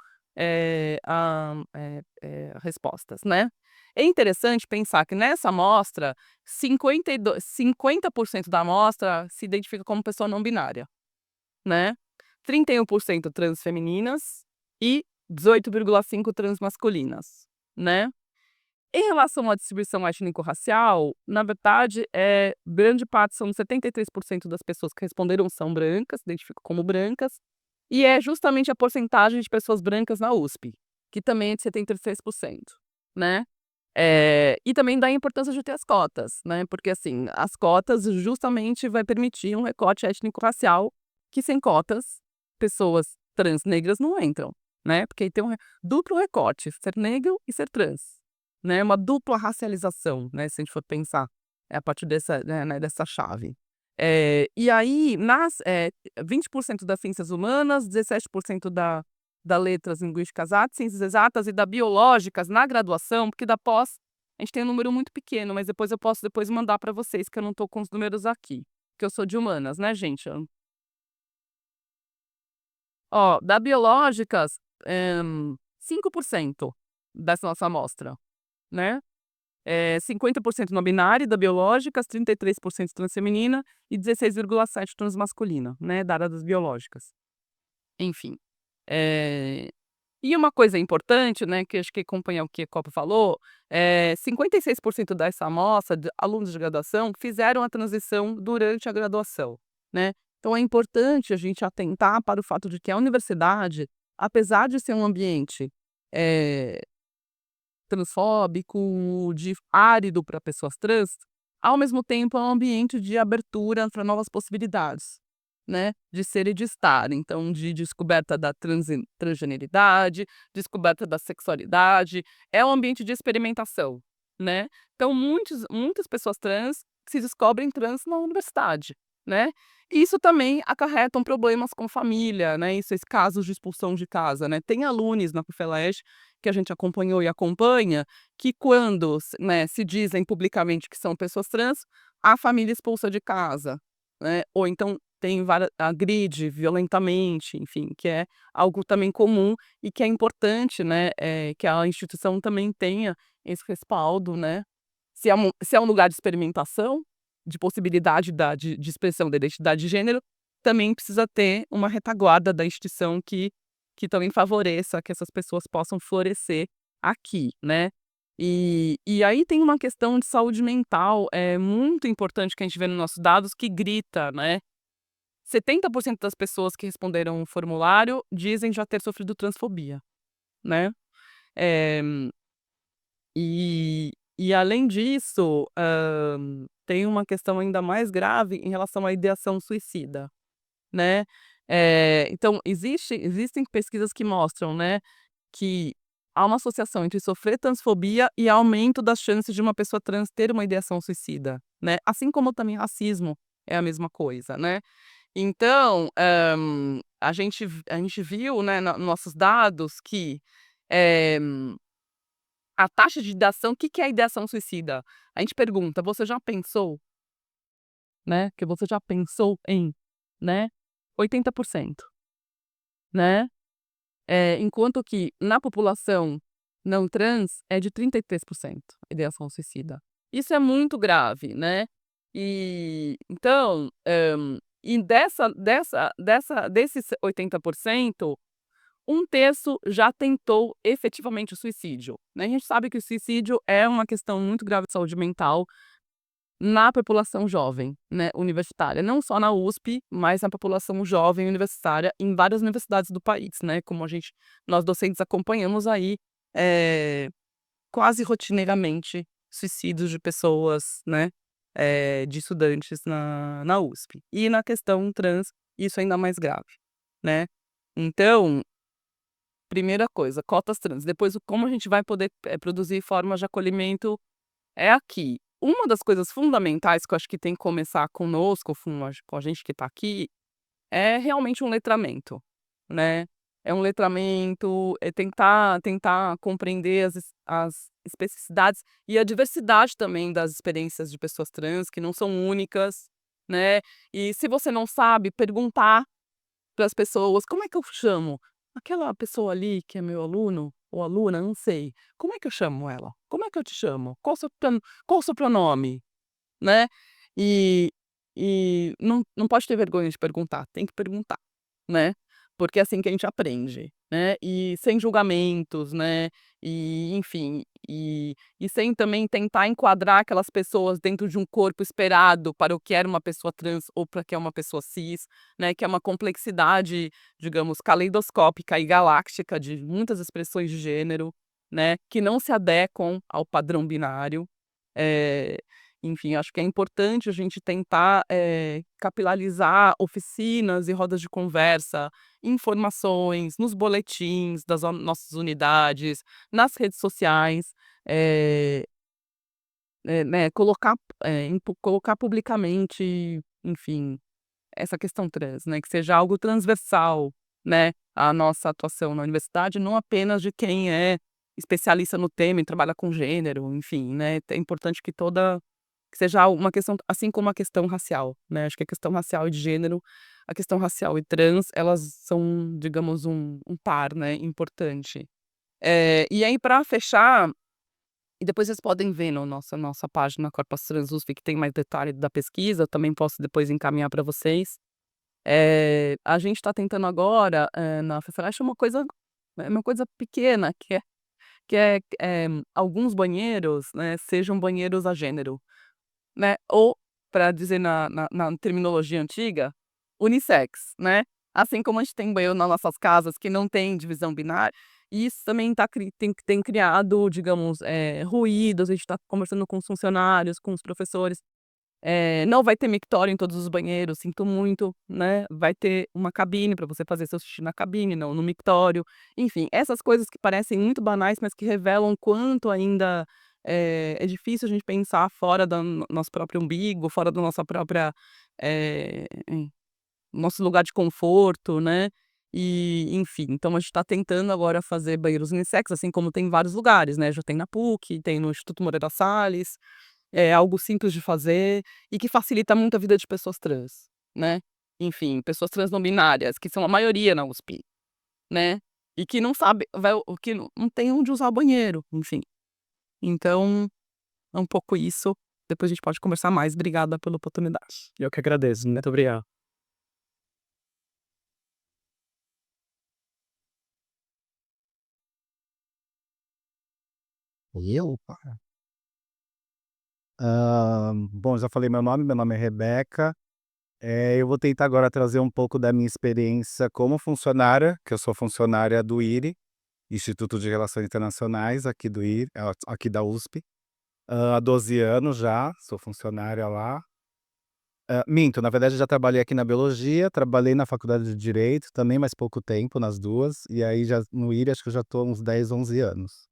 S4: respostas, né? É interessante pensar que nessa amostra, 50% da amostra se identifica como pessoa não binária, né? 31% trans femininas e 18,5% trans masculinas, né? Em relação à distribuição étnico-racial, na verdade, grande parte, são 73% das pessoas que responderam são brancas, se identificam como brancas, e é justamente a porcentagem de pessoas brancas na USP, que também é de 76%, né? E também dá a importância de ter as cotas, né? Porque, assim, as cotas justamente vai permitir um recorte étnico-racial, que sem cotas, pessoas trans negras não entram, né? Porque aí tem um duplo recorte, ser negro e ser trans, né? Uma dupla racialização, né? Se a gente for pensar a partir dessa, né, dessa chave. E aí, 20% das ciências humanas, 17% da letras linguísticas artes, ciências exatas e da biológicas na graduação, porque da pós a gente tem um número muito pequeno, mas depois eu posso mandar para vocês, que eu não estou com os números aqui, que eu sou de humanas, né, gente? Ó, da biológicas, 5% dessa nossa amostra, né? 50% não binária da biológicas, 33% transfeminina e 16,7% transmasculina, né, da área das biológicas. Enfim. E uma coisa importante, né, que acho que acompanha o que a Copa falou, 56% dessa amostra de alunos de graduação fizeram a transição durante a graduação, né. Então é importante a gente atentar para o fato de que a universidade, apesar de ser um ambiente, eh, transfóbico, de árido para pessoas trans, ao mesmo tempo é um ambiente de abertura para novas possibilidades, né, de ser e de estar. Então, de descoberta da transgeneridade, descoberta da sexualidade, é um ambiente de experimentação, né. Então muitas pessoas trans se descobrem trans na universidade, né. E isso também acarretam problemas com família, né, esses casos de expulsão de casa, né. Tem alunos na PUFELESH que a gente acompanhou e acompanha, que quando né, se dizem publicamente que são pessoas trans, a família expulsa de casa, né, ou então agride violentamente, enfim, que é algo também comum e que é importante, né, que a instituição também tenha esse respaldo, né. Se é um lugar de experimentação, de possibilidade de expressão da identidade de gênero, também precisa ter uma retaguarda da instituição que também favoreça que essas pessoas possam florescer aqui, né. E aí tem uma questão de saúde mental, muito importante que a gente vê nos nossos dados que grita, né. 70% das pessoas que responderam o formulário dizem já ter sofrido transfobia, né. Eh, e além disso, tem uma questão ainda mais grave em relação à ideação suicida, né. Então existem pesquisas que mostram, né, que há uma associação entre sofrer transfobia e aumento das chances de uma pessoa trans ter uma ideação suicida, né, assim como também racismo é a mesma coisa, né. Então, a gente viu, né, na nossos dados que, eh, a taxa de ideação, o que que é a ideação suicida? A gente pergunta: "Você já pensou?", né, que você já pensou em, né, 80%, né. Enquanto que na população não trans é de 33% ideação suicida. Isso é muito grave, né. E então, e desses 80%, um terço já tentou efetivamente o suicídio, né. A gente sabe que o suicídio é uma questão muito grave de saúde mental na população jovem, né, universitária, não só na USP, mas na população jovem universitária em várias universidades do país, né, como nós docentes acompanhamos aí, eh, quase rotineiramente suicídios de pessoas, né, de estudantes na USP. E na questão trans, isso é ainda mais grave, né. Então, primeira coisa, cotas trans, depois como a gente vai poder, produzir formas de acolhimento é aqui. Uma das coisas fundamentais que eu acho que tem que começar conosco, com a gente que está aqui, é realmente um letramento, né. É um letramento, é tentar compreender as especificidades e a diversidade também das experiências de pessoas trans, que não são únicas, né. E se você não sabe, perguntar para as pessoas: "Como é que eu chamo? Aquela pessoa ali que é meu aluno ou aluna, não sei, como é que eu chamo ela? Como é que eu te chamo? Qual o seu pronome?", né. E não pode ter vergonha de perguntar, tem que perguntar, né, porque é assim que a gente aprende, né, e sem julgamentos, né, e enfim, e sem também tentar enquadrar aquelas pessoas dentro de um corpo esperado para o que era uma pessoa trans ou para que é uma pessoa cis, né, que é uma complexidade, digamos, caleidoscópica e galáctica de muitas expressões de gênero, né, que não se adequam ao padrão binário. Eh Enfim, acho que é importante a gente tentar, capilarizar oficinas e rodas de conversa, informações nos boletins das nossas unidades, nas redes sociais, eh né, colocar publicamente, enfim, essa questão trans, né, que seja algo transversal, né, a nossa atuação na universidade, não apenas de quem é especialista no tema e trabalha com gênero, enfim, né, é importante que seja uma questão assim como a questão racial, né, acho que a questão racial e de gênero, a questão racial e trans, elas são, digamos, um par, né, importante. E aí para fechar, e depois vocês podem ver no nossa página Corpas Trans USP que tem mais detalhe da pesquisa, eu também posso depois encaminhar para vocês. A gente está tentando agora, na FEFELESH uma coisa pequena, que é alguns banheiros, né, sejam banheiros a gênero. Né, ou para dizer na terminologia antiga, unissex, né. Assim como a gente tem banheiro nas nossas casas que não tem divisão binária, isso também tem criado, digamos, ruídos, a gente tá conversando com os funcionários, com os professores. Não vai ter mictório em todos os banheiros, sinto muito, né, vai ter uma cabine para você fazer seu xixi na cabine, não no mictório. Enfim, essas coisas que parecem muito banais, mas que revelam quanto ainda, é difícil a gente pensar fora da nosso próprio umbigo, fora da nossa própria, eh, nosso lugar de conforto, né. E, enfim, então a gente está tentando agora fazer banheiros unissex, assim como tem em vários lugares, né, já tem na PUC, tem no Instituto Moreira Salles. É algo simples de fazer e que facilita muito a vida de pessoas trans, né. Enfim, pessoas trans não binárias, que são a maioria na USP, né, e que não sabe o que não tem onde usar o banheiro, enfim. Então, é um pouco isso, depois a gente pode conversar mais. Obrigada pela oportunidade.
S2: Eu que agradeço, muito obrigado.
S1: Eu? Bom, já falei meu nome é Rebeca. Eu vou tentar agora trazer um pouco da minha experiência como funcionária, que eu sou funcionária do IRI, Instituto de Relações Internacionais, aqui do IRI, aqui da USP. Há 12 anos já, sou funcionária lá. Minto, na verdade já trabalhei aqui na biologia, trabalhei na faculdade de direito também, mas pouco tempo nas duas, e aí já no IRI acho que eu já estou há uns 10, 11 anos.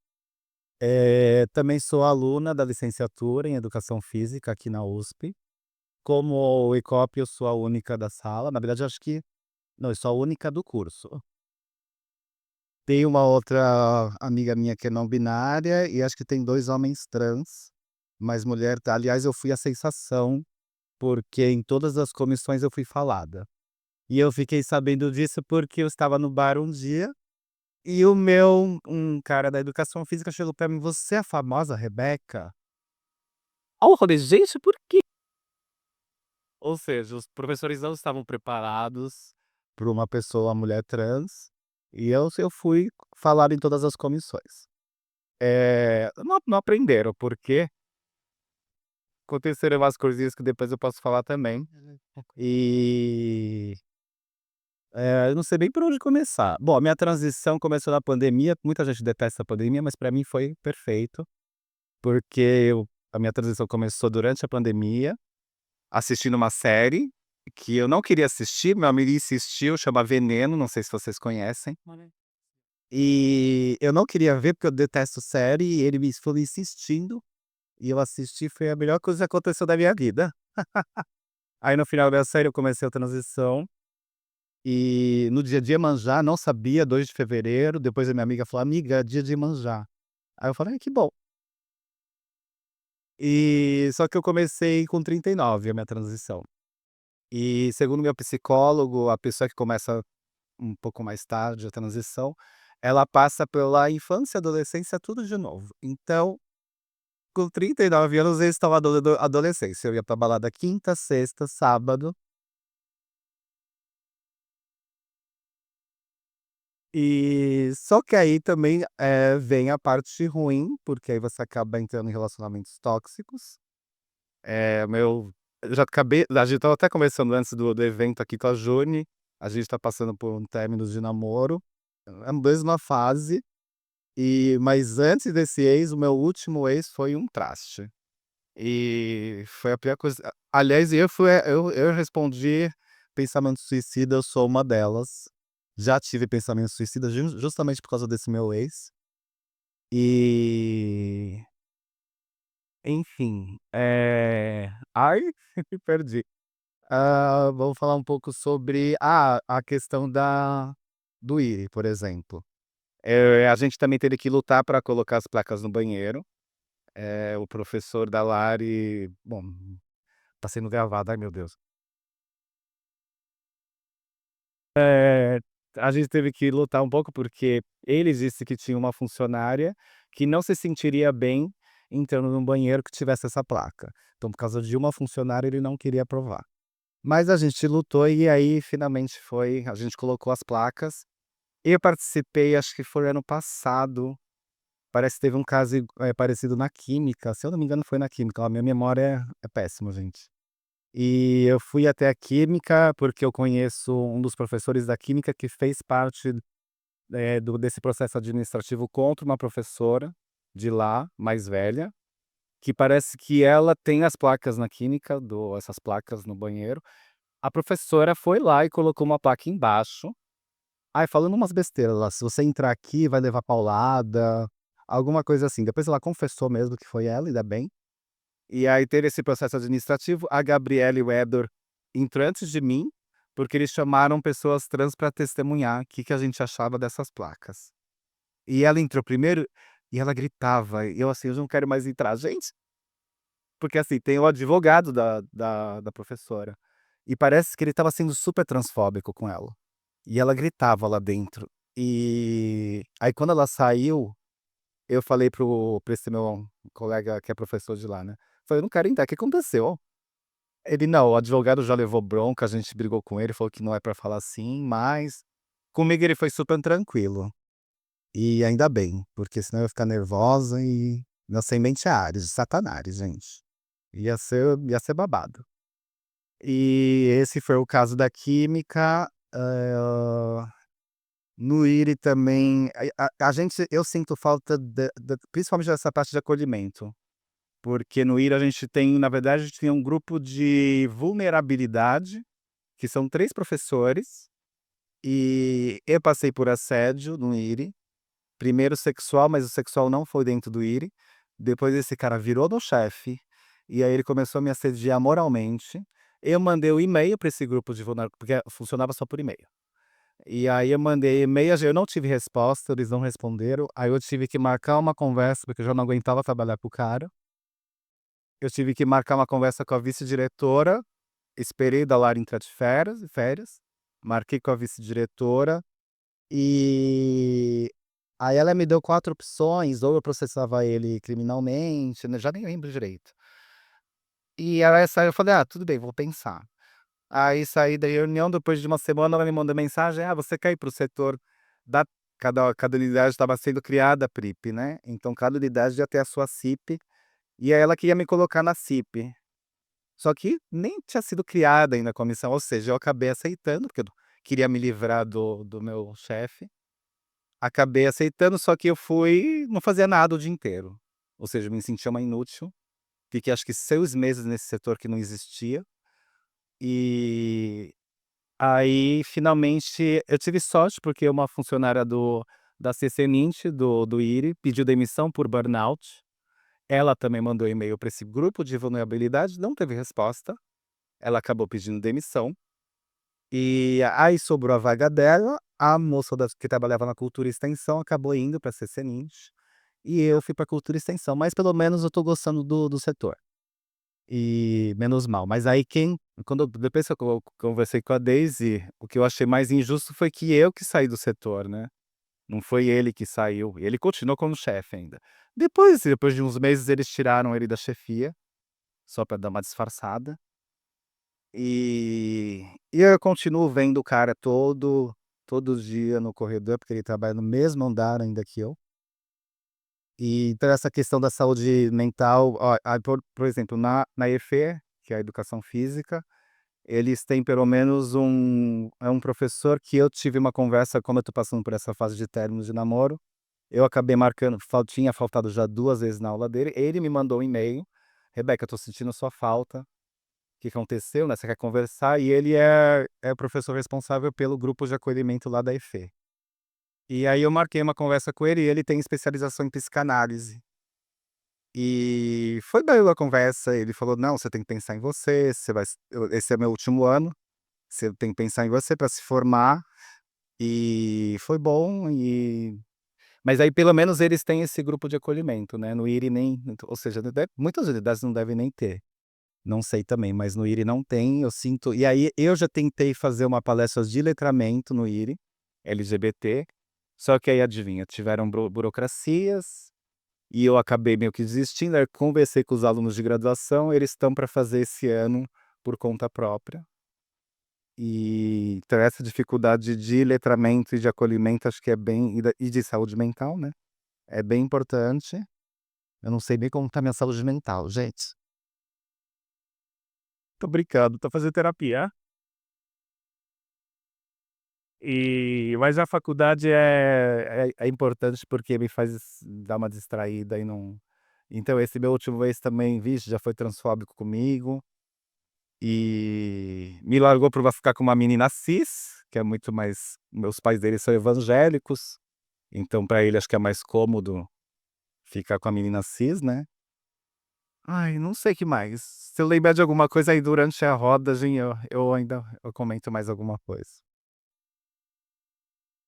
S1: Também sou aluna da licenciatura em Educação Física aqui na USP. Como ECOP eu sou a única da sala, na verdade eu acho que não, eu sou a única do curso. Tem uma outra amiga minha que é não binária e acho que tem 2 homens trans, mas mulher aliás eu fui a sensação, porque em todas as comissões eu fui falada. E eu fiquei sabendo disso porque eu estava no bar um dia, e um cara da educação física chegou pra mim: "Você é a famosa Rebeca?" Aí eu falei: "Gente, por quê?" Ou seja, os professores não estavam preparados para uma pessoa mulher trans, e eu fui falado em todas as comissões. Não aprenderam, porque aconteceram umas coisinhas que depois eu posso falar também. E, eu não sei nem por onde começar. Bom, a minha transição começou na pandemia, muita gente detesta a pandemia, mas para mim foi perfeito, porque a minha transição começou durante a pandemia, assistindo uma série que eu não queria assistir, meu amigo insistiu, chama Veneno, não sei se vocês conhecem. E eu não queria ver, porque eu detesto série, e ele me foi insistindo, e eu assisti, foi a melhor coisa que aconteceu da minha vida. Aí no final da série eu comecei a transição, e no dia de Iemanjá, não sabia, 2 de fevereiro, depois a minha amiga falou: "Amiga, é dia de Iemanjá". Aí eu falei: "Ai, que bom". E só que eu comecei com 39 a minha transição. E segundo meu psicólogo, a pessoa que começa um pouco mais tarde a transição, ela passa pela infância, adolescência, tudo de novo. Então, com 39 anos eu estava adolescência, eu ia pra balada quinta, sexta, sábado, e só que aí também, vem a parte ruim, porque aí você acaba entrando em relacionamentos tóxicos. Meu eu já acabei a gente estava até conversando antes do evento aqui com a Juni, a gente tá passando por um término de namoro, é a mesma fase. Mas antes desse ex, o meu último ex foi um traste. E foi a pior coisa, aliás, eu respondi pensamento suicida, eu sou uma delas. Já tive pensamento suicida justamente por causa desse meu ex. E, enfim, ai, me perdi. Vamos falar um pouco sobre, a questão do IRI, por exemplo. A gente também teve que lutar para colocar as placas no banheiro. O professor da Lari, bom, tá sendo gravado, ai meu Deus. A gente teve que lutar um pouco, porque ele disse que tinha uma funcionária que não se sentiria bem entrando num banheiro que tivesse essa placa. Então, por causa de uma funcionária, ele não queria aprovar. Mas a gente lutou e aí finalmente a gente colocou as placas. Eu participei, acho que foi ano passado, parece que teve um caso parecido na química, se eu não me engano foi na química, a minha memória é péssima, gente. E eu fui até a química, porque eu conheço um dos professores da química que fez parte desse processo administrativo contra uma professora de lá, mais velha, que parece que ela tem as placas na química, essas placas no banheiro. A professora foi lá e colocou uma placa embaixo. Ai, falando umas besteiras lá, se você entrar aqui vai levar paulada, alguma coisa assim. Depois ela confessou mesmo que foi ela, ainda bem. E aí teve esse processo administrativo, a Gabriela e o Edor entrou antes de mim, porque eles chamaram pessoas trans para testemunhar o que que a gente achava dessas placas. E ela entrou primeiro e ela gritava, e eu assim: "Eu não quero mais entrar". Gente, porque assim, tem o advogado da professora, e parece que ele estava sendo super transfóbico com ela. E ela gritava lá dentro. E aí quando ela saiu, eu falei pra esse meu colega que é professor de lá, né, falei: "Eu não quero entrar, o que aconteceu?". Ele: "Não, o advogado já levou bronca, a gente brigou com ele, falou que não é pra falar assim, mas". Comigo ele foi super tranquilo. E ainda bem, porque senão eu ia ficar nervosa e meu ascendente é Áries, Satanás, gente. Ia ser babado. E esse foi o caso da química. No IRI também, a gente eu sinto falta principalmente dessa parte de acolhimento, porque no IRI a gente tem, na verdade, a gente tem um grupo de vulnerabilidade, que são 3 professores, e eu passei por assédio no IRI, primeiro sexual, mas o sexual não foi dentro do IRI, depois esse cara virou meu chefe, e aí ele começou a me assediar moralmente. Eu mandei o e-mail para esse grupo de porque funcionava só por e-mail. E aí eu mandei e-mail, eu não tive resposta, eles não responderam, aí eu tive que marcar uma conversa, porque eu já não aguentava trabalhar com o cara. Eu tive que marcar uma conversa com a vice-diretora, esperei da Lara entrar de férias, marquei com a vice-diretora, e aí ela me deu 4 opções, ou eu processava ele criminalmente, né, já nem lembro direito. E aí essa eu falei: "Ah, tudo bem, vou pensar". Aí saí da reunião, depois de uma semana ela me mandou mensagem: "Ah, você quer ir para o setor da". Cada unidade estava sendo criada a PRIP, né, então cada unidade ia ter a sua CIP, e aí ela queria me colocar na CIP. Só que nem tinha sido criada ainda a comissão, ou seja, eu acabei aceitando, porque eu queria me livrar do meu chefe. Acabei aceitando, só que eu fui não fazia nada o dia inteiro. Ou seja, eu me sentia uma inútil, fiquei acho que 6 meses nesse setor que não existia, e aí, finalmente, eu tive sorte, porque uma funcionária da CCNINT, do IRI, pediu demissão por burnout. Ela também mandou e-mail para esse grupo de vulnerabilidade, não teve resposta. Ela acabou pedindo demissão. E aí sobrou a vaga dela, a moça que trabalhava na Cultura e Extensão acabou indo para a CCNINT, e eu fui para Cultura e Extensão, mas pelo menos eu tô gostando do setor. E menos mal. Mas aí depois que eu conversei com a Daisy, o que eu achei mais injusto foi que eu que saí do setor, né, não foi ele que saiu, e ele continuou como chefe ainda. Depois de uns meses eles tiraram ele da chefia, só pra dar uma disfarçada, e eu continuo vendo o cara todo dia no corredor, porque ele trabalha no mesmo andar ainda que eu. E então essa questão da saúde mental, ó, por exemplo, na EFE, que é a educação física, eles têm pelo menos um professor que eu tive uma conversa, como eu tô passando por essa fase de término de namoro, eu acabei marcando, tinha faltado já 2 vezes na aula dele, ele me mandou um e-mail: "Rebeca, eu tô sentindo sua falta, o que que aconteceu, né, você quer conversar?". E ele é o professor responsável pelo grupo de acolhimento lá da EFE. E aí eu marquei uma conversa com ele, e ele tem especialização em psicanálise. E foi bem a conversa, ele falou: "Não, você tem que pensar em você, você vai esse é meu último ano, você tem que pensar em você para se formar". E foi bom, mas aí pelo menos eles têm esse grupo de acolhimento, né, no IRI nem, ou seja, muitas unidades não devem nem ter, não sei também, mas no IRI não tem, eu sinto. E aí eu já tentei fazer uma palestra de letramento no IRI, LGBT, só que aí adivinha, tiveram burocracias, e eu acabei meio que desistindo, aí conversei com os alunos de graduação, eles estão para fazer esse ano por conta própria. E então essa dificuldade de letramento e de acolhimento acho que é bem, e de saúde mental, né, é bem importante. Eu não sei nem como tá minha saúde mental, gente. Tô brincando, tô fazendo terapia. Mas a faculdade é importante porque me faz dar uma distraída e não. Então esse meu último ex também, vixe, já foi transfóbico comigo e me largou pra ficar com uma menina cis, que é muito mais, meus pais dele são evangélicos, então pra ele acho que é mais cômodo ficar com a menina cis, né. Ai, não sei que mais. Se eu lembrar de alguma coisa aí durante a roda, assim, eu comento mais alguma coisa.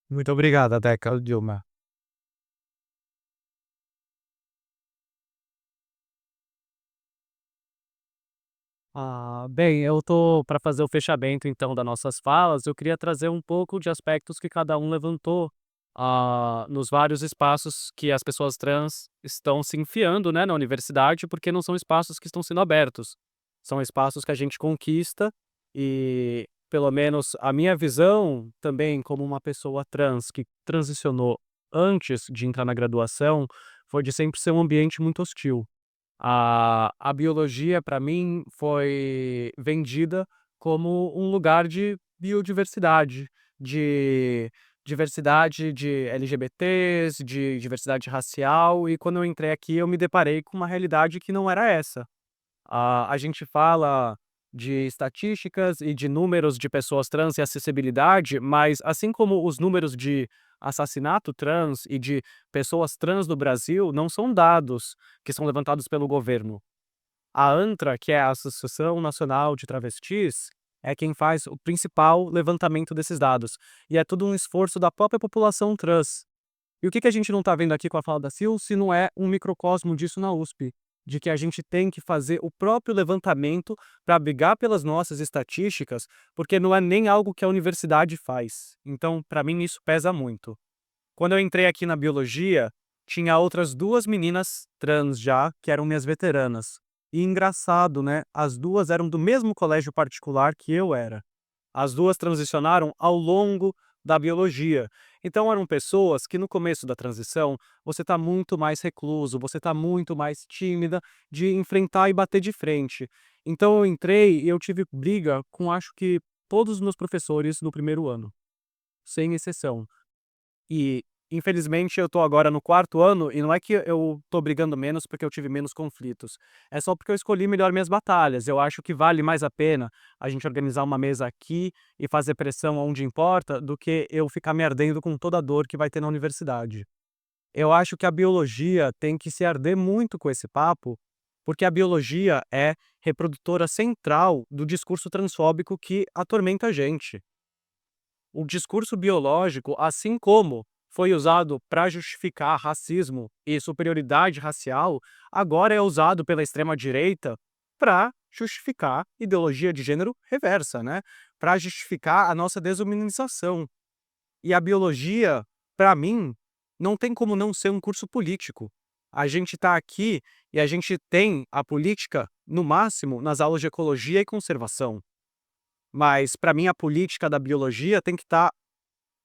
S2: Muito obrigado, Deca, Dilma. Bem, eu tô para fazer o fechamento então das nossas falas, eu queria trazer um pouco de aspectos que cada um levantou, nos vários espaços que as pessoas trans estão se enfiando, né, na universidade, porque não são espaços que estão sendo abertos. São espaços que a gente conquista e, pelo menos a minha visão, também como uma pessoa trans que transicionou antes de entrar na graduação, foi de sempre ser um ambiente muito hostil. A biologia, para mim, foi vendida como um lugar de biodiversidade, de diversidade de LGBTs, de diversidade racial, e quando eu entrei aqui eu me deparei com uma realidade que não era essa. A gente fala de estatísticas e de números de pessoas trans e acessibilidade, mas assim como os números de assassinato trans e de pessoas trans no Brasil não são dados que são levantados pelo governo. A ANTRA, que é a Associação Nacional de Travestis, é quem faz o principal levantamento desses dados. E é tudo um esforço da própria população trans. E o que a gente não está vendo aqui com a fala da Sil, se não é um microcosmo disso na USP, de que a gente tem que fazer o próprio levantamento para brigar pelas nossas estatísticas, porque não é nem algo que a universidade faz. Então, para mim, isso pesa muito. Quando eu entrei aqui na biologia, tinha outras duas meninas trans já, que eram minhas veteranas. E engraçado, né? As duas eram do mesmo colégio particular que eu era. As duas transicionaram ao longo da biologia. Então eram pessoas que no começo da transição você está muito mais recluso, você está muito mais tímida de enfrentar e bater de frente. Então eu entrei e eu tive briga com acho que todos os meus professores no primeiro ano, sem exceção. E, infelizmente, eu tô agora no quarto ano e não é que eu tô brigando menos porque eu tive menos conflitos. É só porque eu escolhi melhor minhas batalhas. Eu acho que vale mais a pena a gente organizar uma mesa aqui e fazer pressão onde importa do que eu ficar me ardendo com toda a dor que vai ter na universidade. Eu acho que a biologia tem que se arder muito com esse papo, porque a biologia é reprodutora central do discurso transfóbico que atormenta a gente. O discurso biológico, assim como foi usado para justificar racismo e superioridade racial, agora é usado pela extrema-direita para justificar ideologia de gênero reversa, né? Para justificar a nossa desumanização. E a biologia, para mim, não tem como não ser um curso político. A gente está aqui e a gente tem a política, no máximo, nas aulas de ecologia e conservação. Mas, para mim, a política da biologia tem que estar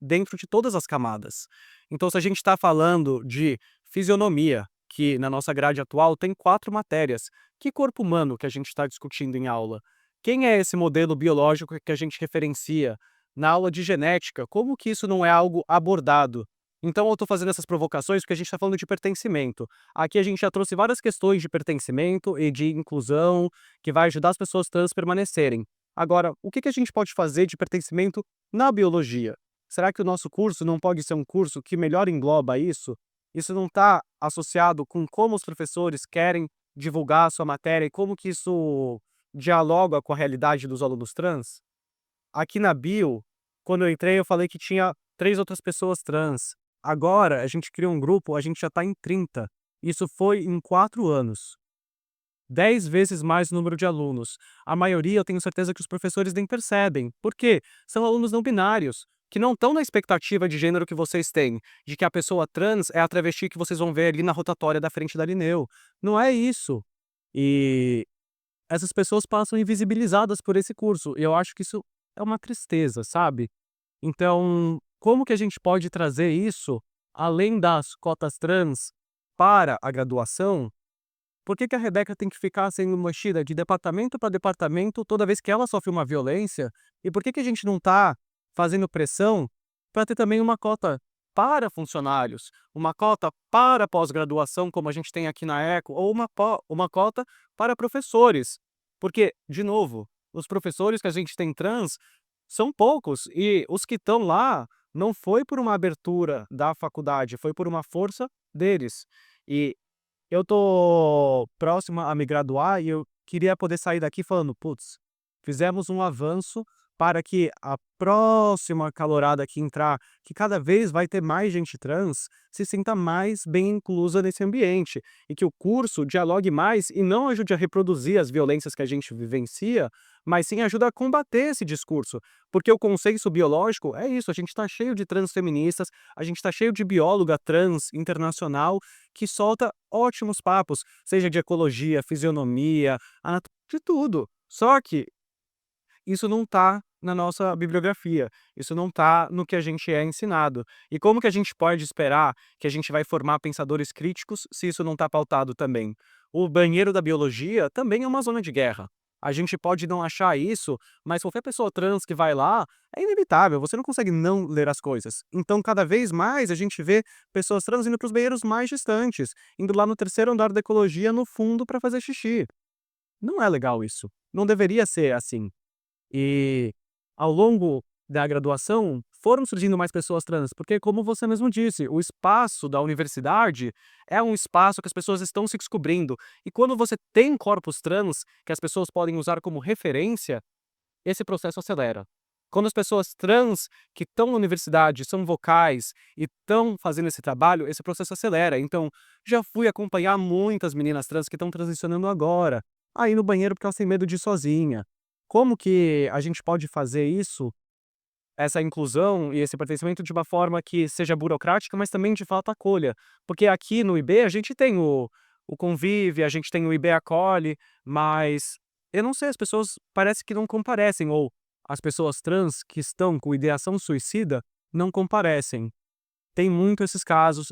S2: dentro de todas as camadas. Então, se a gente está falando de fisionomia, que na nossa grade atual tem 4 matérias, que corpo humano que a gente está discutindo em aula? Quem é esse modelo biológico que a gente referencia? Na aula de genética, como que isso não é algo abordado? Então, eu estou fazendo essas provocações porque a gente está falando de pertencimento. Aqui a gente já trouxe várias questões de pertencimento e de inclusão, que vai ajudar as pessoas trans a permanecerem. Agora, o que a gente pode fazer de pertencimento na biologia? Será que o nosso curso não pode ser um curso que melhor engloba isso? Isso não está associado com como os professores querem divulgar a sua matéria e como que isso dialoga com a realidade dos alunos trans? Aqui na bio, quando eu entrei, eu falei que tinha 3 outras pessoas trans. Agora, a gente criou um grupo, a gente já está em 30. Isso foi em 4 anos. 10 vezes mais o número de alunos. A maioria, eu tenho certeza que os professores nem percebem. Por quê? São alunos não binários, que não estão na expectativa de gênero que vocês têm, de que a pessoa trans é a travesti que vocês vão ver ali na rotatória da frente da Lineu. Não é isso. E essas pessoas passam invisibilizadas por esse curso. E eu acho que isso é uma tristeza, sabe? Então, como que a gente pode trazer isso, além das cotas trans, para a graduação? por que que a Rebeca tem que ficar sendo mexida de departamento para departamento toda vez que ela sofre uma violência? E por que que a gente não está fazendo pressão para ter também uma cota para funcionários, uma cota para pós-graduação, como a gente tem aqui na ECO, ou uma cota para professores? Porque, de novo, os professores que a gente tem trans são poucos e os que estão lá não foi por uma abertura da faculdade, foi por uma força deles. E eu tô próximo a me graduar e eu queria poder sair daqui falando: "Putz, fizemos um avanço para que a próxima calorada que entrar, que cada vez vai ter mais gente trans, se sinta mais bem inclusa nesse ambiente, e que o curso dialogue mais e não ajude a reproduzir as violências que a gente vivencia, mas sim ajuda a combater esse discurso". Porque o consenso biológico é isso, a gente está cheio de transfeministas, a gente está cheio de bióloga trans internacional que solta ótimos papos, seja de ecologia, fisionomia, de tudo. Só que isso não está na nossa bibliografia, isso não está no que a gente é ensinado. E como que a gente pode esperar que a gente vai formar pensadores críticos se isso não está pautado também? O banheiro da biologia também é uma zona de guerra. A gente pode não achar isso, mas qualquer pessoa trans que vai lá, é inevitável, você não consegue não ler as coisas. Então, cada vez mais a gente vê pessoas trans indo para os banheiros mais distantes, indo lá no terceiro andar da ecologia, no fundo, para fazer xixi. Não é legal isso. Não deveria ser assim. E ao longo da graduação foram surgindo mais pessoas trans, porque como você mesmo disse, o espaço da universidade é um espaço que as pessoas estão se descobrindo. E quando você tem corpos trans que as pessoas podem usar como referência, esse processo acelera. Quando as pessoas trans que estão na universidade são vocais e estão fazendo esse trabalho, esse processo acelera. Então, já fui acompanhar muitas meninas trans que estão transicionando agora, aí no banheiro porque elas têm medo de ir sozinha. Como que a gente pode fazer isso, essa inclusão e esse pertencimento de uma forma que seja burocrática, mas também de fato acolha? Porque aqui no IB a gente tem o Convive, a gente tem o IB Acolhe, mas eu não sei, as pessoas parece que não comparecem, ou as pessoas trans que estão com ideação suicida não comparecem. Tem muito esses casos.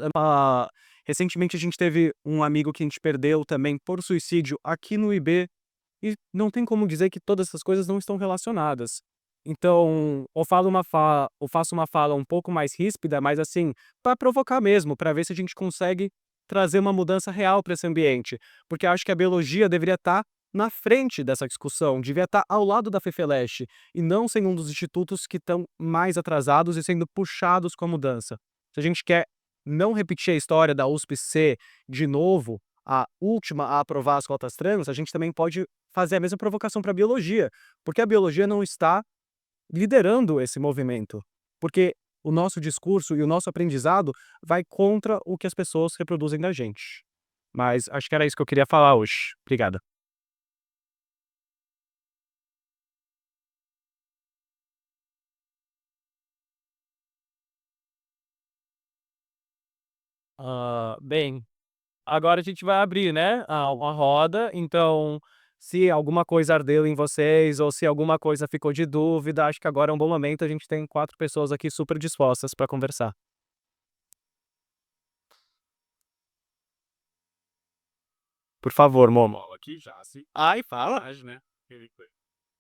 S2: Recentemente a gente teve um amigo que a gente perdeu também por suicídio aqui no IB, e não tem como dizer que todas essas coisas não estão relacionadas. Então, ou faço uma fala um pouco mais ríspida, mas assim, para provocar mesmo, para ver se a gente consegue trazer uma mudança real para esse ambiente. Porque acho que a biologia deveria estar na frente dessa discussão, devia estar ao lado da FEFELESH, e não ser um dos institutos que estão mais atrasados e sendo puxados com a mudança. Se a gente quer não repetir a história da USP-C de novo, a última a aprovar as cotas trans, a gente também pode fazer a mesma provocação para a biologia, porque a biologia não está liderando esse movimento, porque o nosso discurso e o nosso aprendizado vai contra o que as pessoas reproduzem da gente. Mas acho que era isso que eu queria falar hoje. Obrigada. Bem, agora a gente vai abrir, né, uma roda, então, se alguma coisa ardeu em vocês ou se alguma coisa ficou de dúvida, acho que agora é um bom momento, a gente tem 4 pessoas aqui super dispostas para conversar. Por favor, Momo.
S5: Aqui já, sim.
S2: Ai, fala.
S5: Né?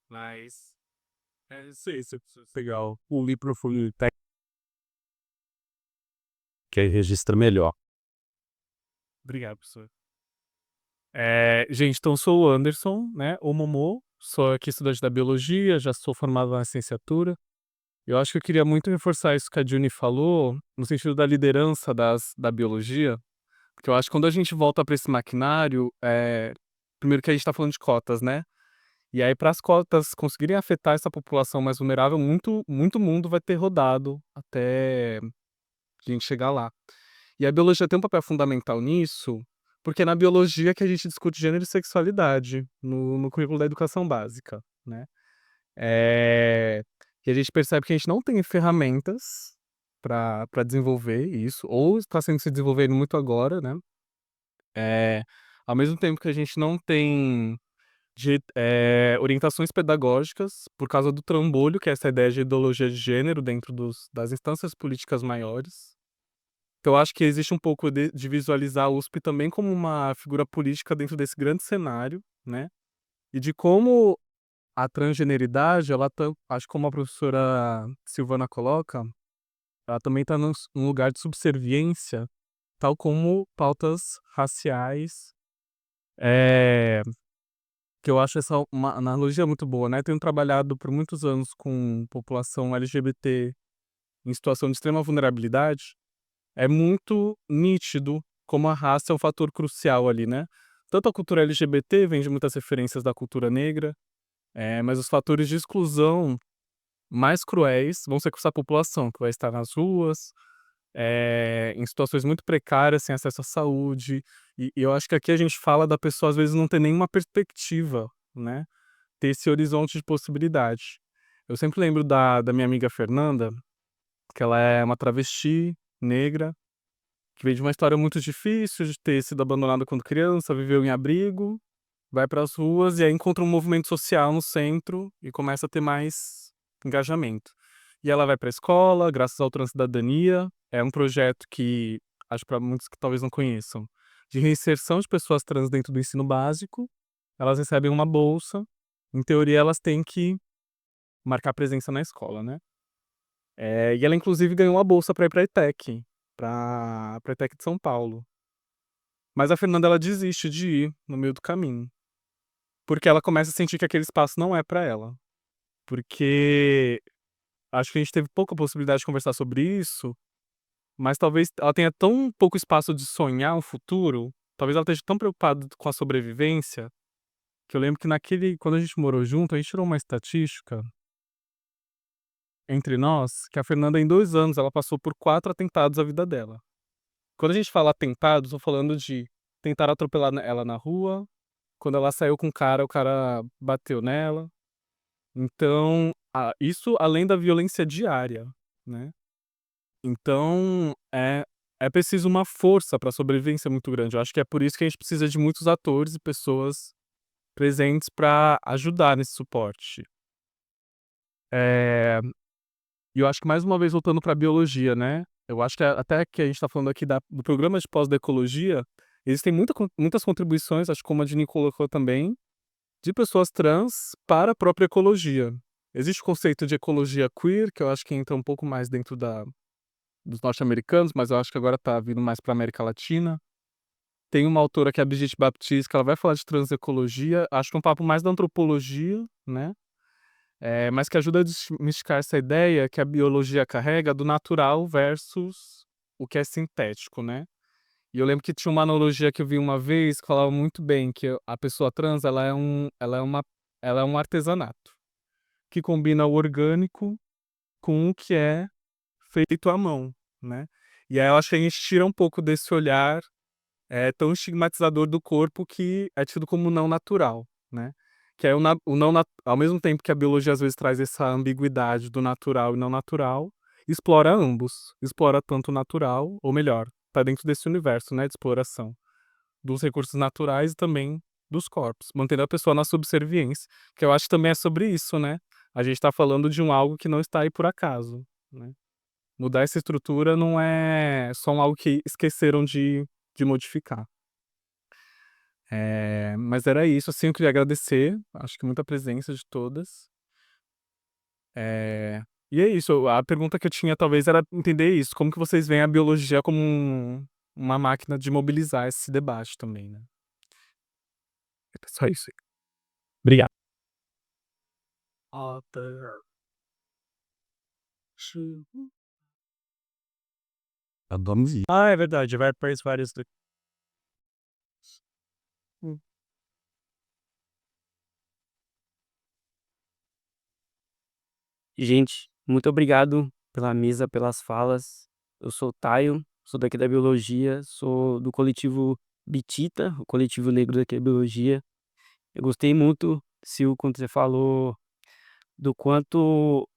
S5: Mas é isso. Pegar o microfone que aí registra melhor.
S2: Obrigado, professor. Gente, então sou o Anderson, né, o Momô, sou aqui estudante da biologia, já sou formado na licenciatura. Eu acho que eu queria muito reforçar isso que a Juni falou, no sentido da liderança da biologia, porque eu acho que quando a gente volta para esse maquinário, primeiro que a gente está falando de cotas, né? E aí, para as cotas conseguirem afetar essa população mais vulnerável, muito mundo vai ter rodado até a gente chegar lá. E a biologia tem um papel fundamental nisso, porque é na biologia que a gente discute gênero e sexualidade, no currículo da educação básica, né? E a gente percebe que a gente não tem ferramentas para desenvolver isso, ou está sendo se desenvolvendo muito agora, né? Ao mesmo tempo que a gente não tem orientações pedagógicas por causa do trambolho, que é essa ideia de ideologia de gênero dentro das instâncias políticas maiores. Então eu acho que existe um pouco de visualizar a USP também como uma figura política dentro desse grande cenário, né? E de como a transgeneridade, ela acho que como a professora Silvana coloca, ela também está num lugar de subserviência, tal como pautas raciais, que eu acho essa uma analogia muito boa, né? Tenho trabalhado por muitos anos com população LGBT em situação de extrema vulnerabilidade, é muito nítido como a raça é um fator crucial ali, né? Tanto a cultura LGBT vem de muitas referências da cultura negra, mas os fatores de exclusão mais cruéis vão ser com essa população, que vai estar nas ruas, em situações muito precárias, sem acesso à saúde. E eu acho que aqui a gente fala da pessoa, às vezes, não ter nenhuma perspectiva, né? Ter esse horizonte de possibilidade. Eu sempre lembro da minha amiga Fernanda, que ela é uma travesti negra, que veio de uma história muito difícil, de ter sido abandonada quando criança, viveu em abrigo, vai para as ruas e aí encontra um movimento social no centro e começa a ter mais engajamento. E ela vai para a escola, graças ao Transcidadania, é um projeto que, acho para muitos que talvez não conheçam, de reinserção de pessoas trans dentro do ensino básico. Elas recebem uma bolsa, em teoria elas têm que marcar presença na escola, né? E ela inclusive ganhou uma bolsa para ir para a ETEC, para a ETEC de São Paulo. Mas a Fernanda, ela desiste de ir no meio do caminho, porque ela começa a sentir que aquele espaço não é para ela. Porque acho que a gente teve pouca possibilidade de conversar sobre isso, mas talvez ela tenha tão pouco espaço de sonhar um futuro, talvez ela esteja tão preocupada com a sobrevivência, que eu lembro que quando a gente morou junto, a gente tirou uma estatística entre nós, que a Fernanda, em 2 anos, ela passou por 4 atentados à vida dela. Quando a gente fala atentados, tô falando de tentar atropelar ela na rua, quando ela saiu com o cara bateu nela. Então, isso além da violência diária, né? Então, é preciso uma força para a sobrevivência muito grande. Eu acho que é por isso que a gente precisa de muitos atores e pessoas presentes para ajudar nesse suporte. E eu acho que mais uma vez voltando para a biologia, né? Eu acho que até que a gente está falando aqui do programa de pós-ecologia, existem muitas contribuições, acho que como a Dini colocou também, de pessoas trans para a própria ecologia. Existe o conceito de ecologia queer, que eu acho que entra um pouco mais dentro dos norte-americanos, mas eu acho que agora está vindo mais para a América Latina. Tem uma autora que é a Brigitte Baptiste, que ela vai falar de transecologia, acho que é um papo mais da antropologia, né? Mas que ajuda a desmistificar essa ideia que a biologia carrega do natural versus o que é sintético, né? E eu lembro que tinha uma analogia que eu vi uma vez que falava muito bem que a pessoa trans, ela é um artesanato que combina o orgânico com o que é feito à mão, né? E aí eu acho que a gente tira um pouco desse olhar tão estigmatizador do corpo que é tido como não natural, né? Que é ao mesmo tempo que a biologia às vezes traz essa ambiguidade do natural e não natural, explora ambos. Explora tanto o natural, ou melhor, tá dentro desse universo, né, de exploração dos recursos naturais e também dos corpos, mantendo a pessoa na subserviência, que eu acho que também é sobre isso, né? A gente tá falando de algo que não está aí por acaso, né? Mudar essa estrutura não é só algo que esqueceram de modificar. Mas era isso, assim, eu queria agradecer, acho que muita presença de todas. E é isso, a pergunta que eu tinha talvez era entender isso, como que vocês veem a biologia como uma máquina de mobilizar esse debate também, né? É só isso aí. Obrigado.
S5: Adoramos isso.
S2: É verdade, vai para vários.
S6: Gente, muito obrigado pela mesa, pelas falas. Eu sou o Taio, sou daqui da biologia, sou do coletivo Bitita, o coletivo negro daqui da biologia. Eu gostei muito, Sil, quando você falou do quanto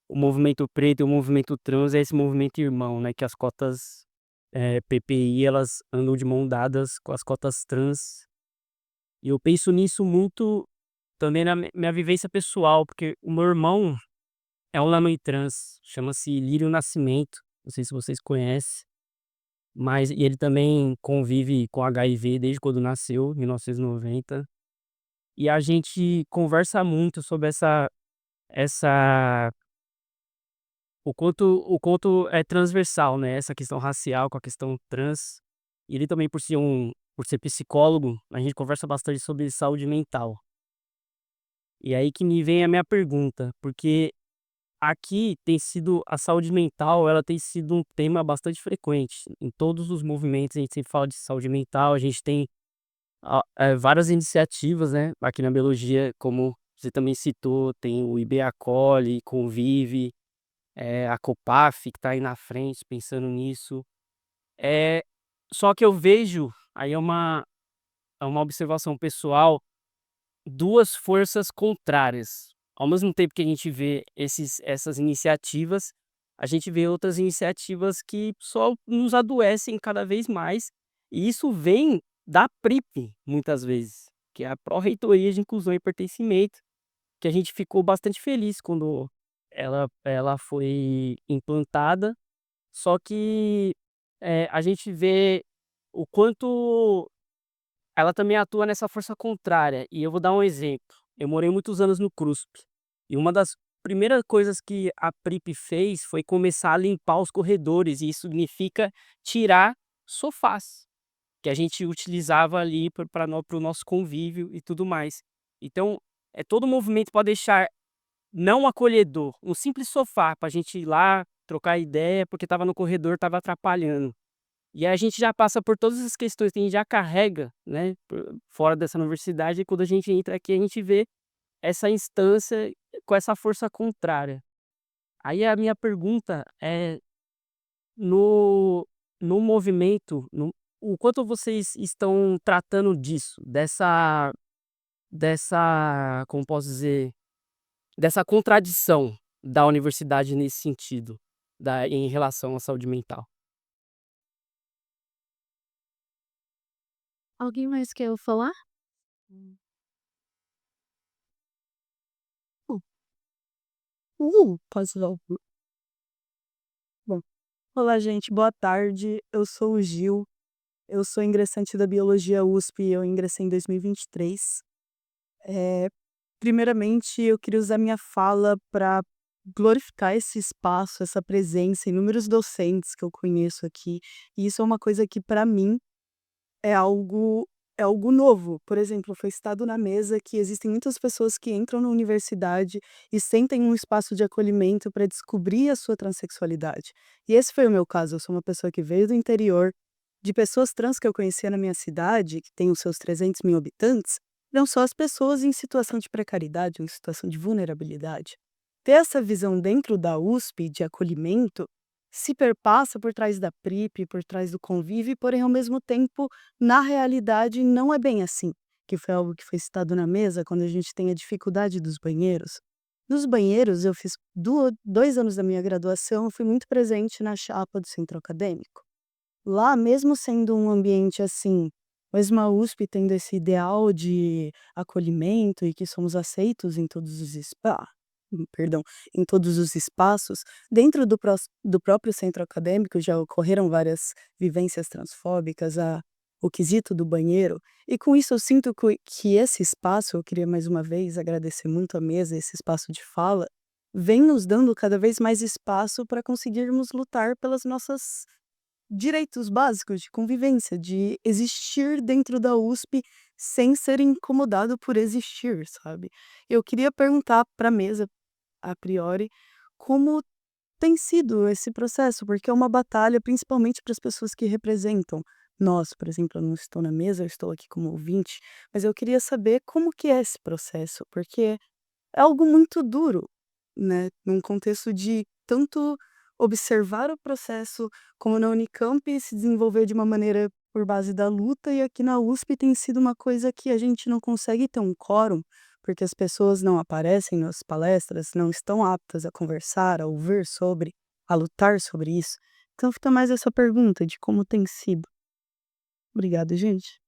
S6: o movimento preto e o movimento trans é esse movimento irmão, né? Que as cotas PPI, elas andam de mão dadas com as cotas trans. E eu penso nisso muito também na minha vivência pessoal, porque o meu irmão é um Lamãe trans, chama-se Lírio Nascimento, não sei se vocês conhecem. mas e ele também convive com HIV desde quando nasceu, em 1990. E a gente conversa muito sobre essa o quanto é transversal, né, essa questão racial com a questão trans. E ele também por ser psicólogo, a gente conversa bastante sobre saúde mental. E aí que me vem a minha pergunta, porque aqui tem sido a saúde mental, ela tem sido um tema bastante frequente. Em todos os movimentos a gente sempre fala de saúde mental, a gente tem várias iniciativas, né, aqui na biologia, como você também citou, tem o IB Acolhe, Convive, a Copaf que está aí na frente pensando nisso. É, só que eu vejo, aí é uma observação pessoal, duas forças contrárias. Ao mesmo tempo que a gente vê essas iniciativas, a gente vê outras iniciativas que só nos adoecem cada vez mais, e isso vem da PRIP, muitas vezes, que é a Pró-Reitoria de Inclusão e Pertencimento, que a gente ficou bastante feliz quando ela foi implantada, só que a gente vê o quanto ela também atua nessa força contrária, e eu vou dar um exemplo. Eu morei muitos anos no CRUSP, e uma das primeiras coisas que a PRIP fez foi começar a limpar os corredores, e isso significa tirar sofás, que a gente utilizava ali para o nosso convívio e tudo mais. Então, é todo um movimento para deixar não acolhedor, um simples sofá para a gente ir lá, trocar ideia, porque estava no corredor, estava atrapalhando. E aí a gente já passa por todas as questões que a gente já carrega, né, fora dessa universidade, e quando a gente entra aqui, a gente vê essa instância com essa força contrária. Aí a minha pergunta é, no no movimento, o quanto vocês estão tratando disso, como posso dizer, dessa contradição da universidade nesse sentido, em relação à saúde mental?
S7: Alguém mais quer falar? Hum. Posso falar? Bom, olá gente, boa tarde. Eu sou o Gil. Eu sou ingressante da Biologia USP e eu ingressei em 2023. Eh, Primeiramente, eu queria usar minha fala para glorificar esse espaço, essa presença, inúmeros docentes que eu conheço aqui. E isso é uma coisa que, para mim, é algo é algo novo. Por exemplo, foi citado na mesa que existem muitas pessoas que entram na universidade e sentem um espaço de acolhimento para descobrir a sua transexualidade. E esse foi o meu caso. Eu sou uma pessoa que veio do interior, de pessoas trans que eu conhecia na minha cidade, que tem os seus 300.000 habitantes, não só as pessoas em situação de precariedade, em situação de vulnerabilidade. Ter essa visão dentro da USP de acolhimento se perpassa por trás da PRIP, por trás do convívio, porém, ao mesmo tempo, na realidade, não é bem assim, que foi algo que foi citado na mesa quando a gente tem a dificuldade dos banheiros. Nos banheiros, eu fiz 2 anos da minha graduação, eu fui muito presente na chapa do centro acadêmico. Lá, mesmo sendo um ambiente assim, mesmo a USP tendo esse ideal de acolhimento e que somos aceitos em todos os perdão, em todos os espaços, dentro do próprio centro acadêmico já ocorreram várias vivências transfóbicas, o quesito do banheiro, e com isso eu sinto que esse espaço, eu queria mais uma vez agradecer muito a mesa, esse espaço de fala, vem nos dando cada vez mais espaço para conseguirmos lutar pelas nossas direitos básicos de convivência, de existir dentro da USP sem ser incomodado por existir, sabe. Eu queria perguntar para a mesa, a priori, como tem sido esse processo, porque é uma batalha principalmente para as pessoas que representam. Nós, por exemplo, eu não estou na mesa, eu estou aqui como ouvinte, mas eu queria saber como que é esse processo, porque é algo muito duro, né, num contexto de tanto observar o processo, como na Unicamp se desenvolver de uma maneira por base da luta, e aqui na USP tem sido uma coisa que a gente não consegue ter um quórum, porque as pessoas não aparecem nas palestras, não estão aptas a conversar, a ouvir sobre, a lutar sobre isso. Então fica mais essa pergunta de como tem sido. Obrigada, gente.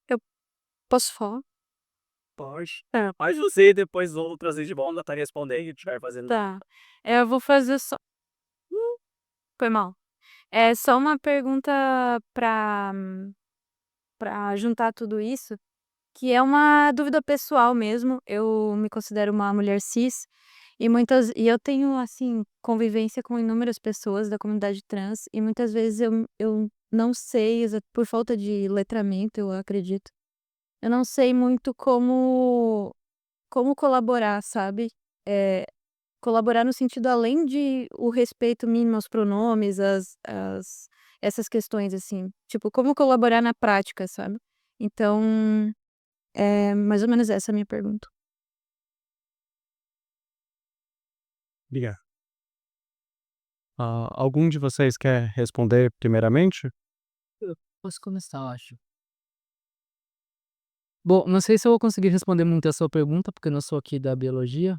S7: Eu posso falar?
S2: Pode.
S7: Tá,
S2: Mas você, depois outras vezes de bom, tá respondendo e estiver fazendo.
S7: tá. Eu vou fazer só. Foi mal.
S8: É só uma pergunta para juntar tudo isso, que é uma dúvida pessoal mesmo. Eu me considero uma mulher cis e eu tenho, assim, convivência com inúmeras pessoas da comunidade trans e muitas vezes eu não sei, por falta de letramento, eu acredito, eu não sei muito como colaborar, sabe? Eh, Colaborar no sentido além de o respeito mínimo aos pronomes, essas questões, assim. Tipo, como colaborar na prática, sabe? Então, é mais ou menos essa a minha pergunta.
S2: Obrigado. Algum de vocês quer responder primeiramente?
S3: Eu posso começar, eu acho. Bom, não sei se eu vou conseguir responder muito a sua pergunta, porque eu não sou aqui da biologia,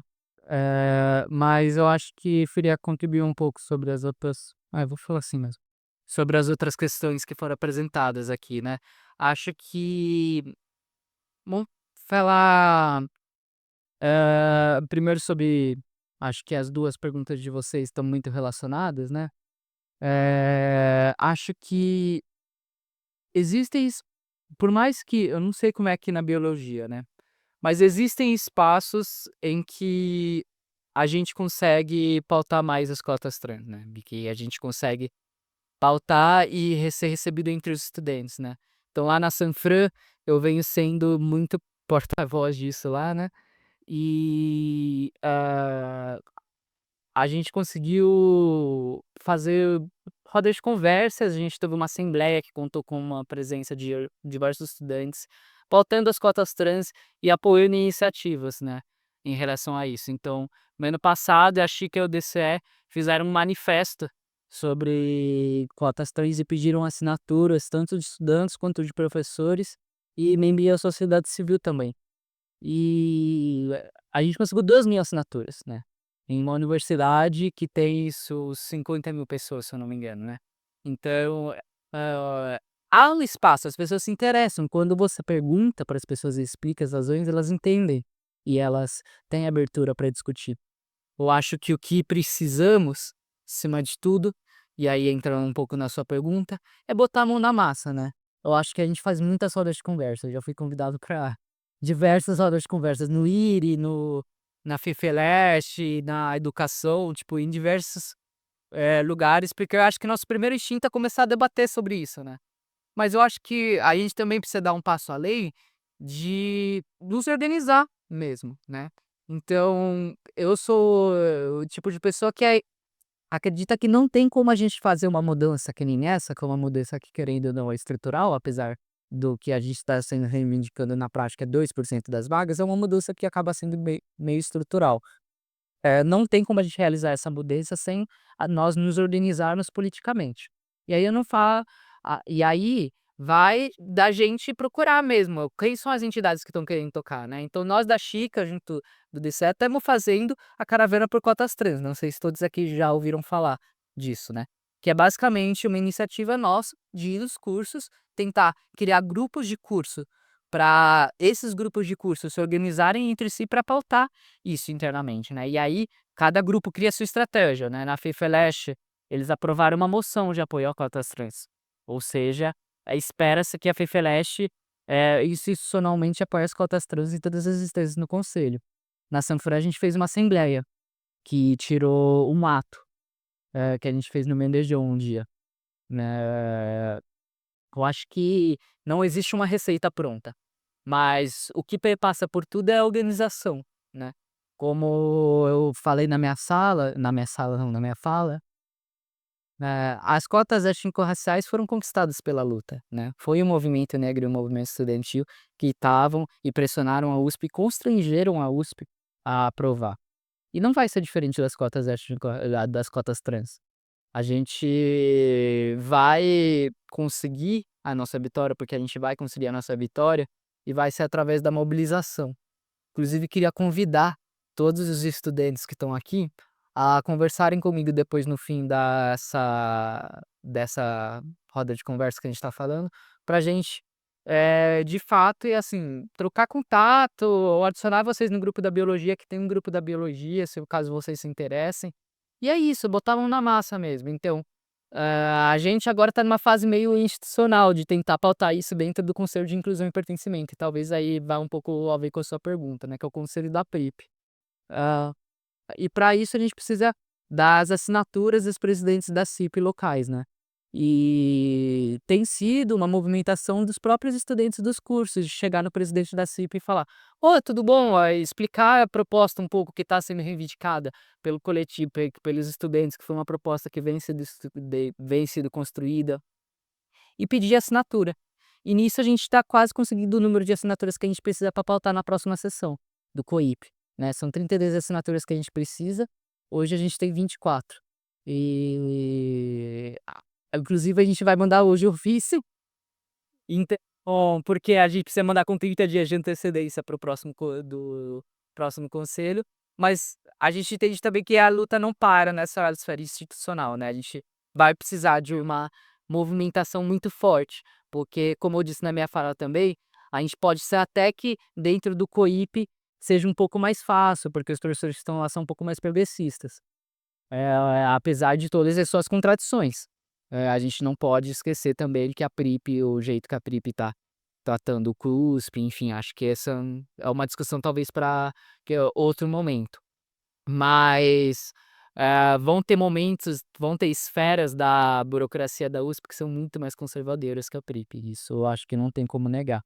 S3: mas eu acho que iria contribuir um pouco sobre as outras. Eu vou falar assim mesmo. Sobre as outras questões que foram apresentadas aqui, né? Acho que. Vamos falar. Primeiro sobre. Acho que as duas perguntas de vocês estão muito relacionadas, né? Acho que existem. Por mais que. Eu não sei como é aqui na biologia, né? Mas existem espaços em que a gente consegue pautar mais as cotas trans, né? De que a gente consegue pautar e ser recebido entre os estudantes, né? Então lá na Sanfran eu venho sendo muito porta-voz disso lá, né? E a gente conseguiu fazer rodas de conversas, a gente teve uma assembleia que contou com uma presença de diversos estudantes, pautando as cotas trans e apoiando iniciativas, né, em relação a isso. Então, no ano passado, a Chica e o DCE fizeram um manifesto sobre cotas trans e pediram assinaturas, tanto de estudantes quanto de professores, e membros da sociedade civil também. E a gente conseguiu 2.000 assinaturas, né? Em uma universidade que tem isso 50.000 pessoas, se eu não me engano, né? Então, há um espaço, as pessoas se interessam. Quando você pergunta para as pessoas e explica as razões, elas entendem e elas têm abertura para discutir. Eu acho que o que precisamos, acima de tudo, e aí entrando um pouco na sua pergunta, é botar a mão na massa, né? Eu acho que a gente faz muitas rodas de conversa. Eu já fui convidado para diversas rodas de conversas no IRI, na FIFELESH, na educação, tipo, em diversos lugares, porque eu acho que nosso primeiro instinto é começar a debater sobre isso, né? Mas eu acho que a gente também precisa dar um passo além de nos organizar mesmo, né? Então, eu sou o tipo de pessoa que acredita que não tem como a gente fazer uma mudança que nem essa, que é uma mudança que, querendo ou não, é estrutural, apesar do que a gente está sendo reivindicando na prática, é 2% das vagas, é uma mudança que acaba sendo meio estrutural. Não tem como a gente realizar essa mudança sem nós nos organizarmos politicamente. E aí eu não falo. E aí vai da gente procurar mesmo quem são as entidades que estão querendo tocar, né? Então nós da Chica, junto do DCE, estamos fazendo a Caravana por Cotas Trans. Não sei se todos aqui já ouviram falar disso, né? Que é basicamente uma iniciativa nossa de ir nos cursos, tentar criar grupos de curso para esses grupos de curso se organizarem entre si para pautar isso internamente, né? E aí cada grupo cria sua estratégia, né? Na FIFELESH, eles aprovaram uma moção de apoio a cotas trans. Ou seja, espera-se que a FIFELESH institucionalmente apoie as cotas trans em todas as instâncias no conselho. Na Sanfra a gente fez uma assembleia que tirou um ato que a gente fez no Mendejão um dia, né? Eu acho que não existe uma receita pronta, mas o que perpassa por tudo é a organização, né? Como eu falei na minha fala, as cotas étnico-raciais foram conquistadas pela luta, né? Foi o movimento negro e o movimento estudantil que estavam e pressionaram a USP e constrangeram a USP a aprovar. E não vai ser diferente das cotas trans. A gente vai conseguir a nossa vitória, porque a gente vai conseguir a nossa vitória e vai ser através da mobilização. Inclusive, queria convidar todos os estudantes que estão aqui a conversarem comigo depois no fim dessa roda de conversa que a gente está falando, para a gente, de fato, e assim, trocar contato ou adicionar vocês no grupo da biologia, que tem um grupo da biologia, se caso vocês se interessem. E é isso, botar a mão na massa mesmo. Então, A gente agora está numa fase meio institucional de tentar pautar isso dentro do Conselho de Inclusão e Pertencimento, e talvez aí vá um pouco a ver com a sua pergunta, né, que é o conselho da PRIP. Ah, e para isso a gente precisa das assinaturas dos presidentes da CIP locais, né. E tem sido uma movimentação dos próprios estudantes dos cursos, de chegar no presidente da CIP e falar: "Ô, tudo bom?", explicar a proposta um pouco que está sendo reivindicada pelo coletivo, pelos estudantes, que foi uma proposta que vem sido construída, e pedir assinatura. E nisso a gente está quase conseguindo o número de assinaturas que a gente precisa para pautar na próxima sessão do COIP, né. São 32 assinaturas que a gente precisa, hoje a gente tem 24. E inclusive a gente vai mandar hoje o ofício, porque a gente precisa mandar com 30 dias de antecedência para o próximo conselho, mas a gente entende também que a luta não para nessa esfera institucional, né, a gente vai precisar de uma movimentação muito forte, porque como eu disse na minha fala também, a gente pode ser até que dentro do COIP seja um pouco mais fácil, porque os professores que estão lá são um pouco mais progressistas, apesar de todas as suas contradições. A gente não pode esquecer também que a PRIP, o jeito que a PRIP está tratando o CUSP, enfim, acho que essa é uma discussão talvez para outro momento. Mas vão ter esferas da burocracia da USP que são muito mais conservadoras que a PRIP, isso eu acho que não tem como negar.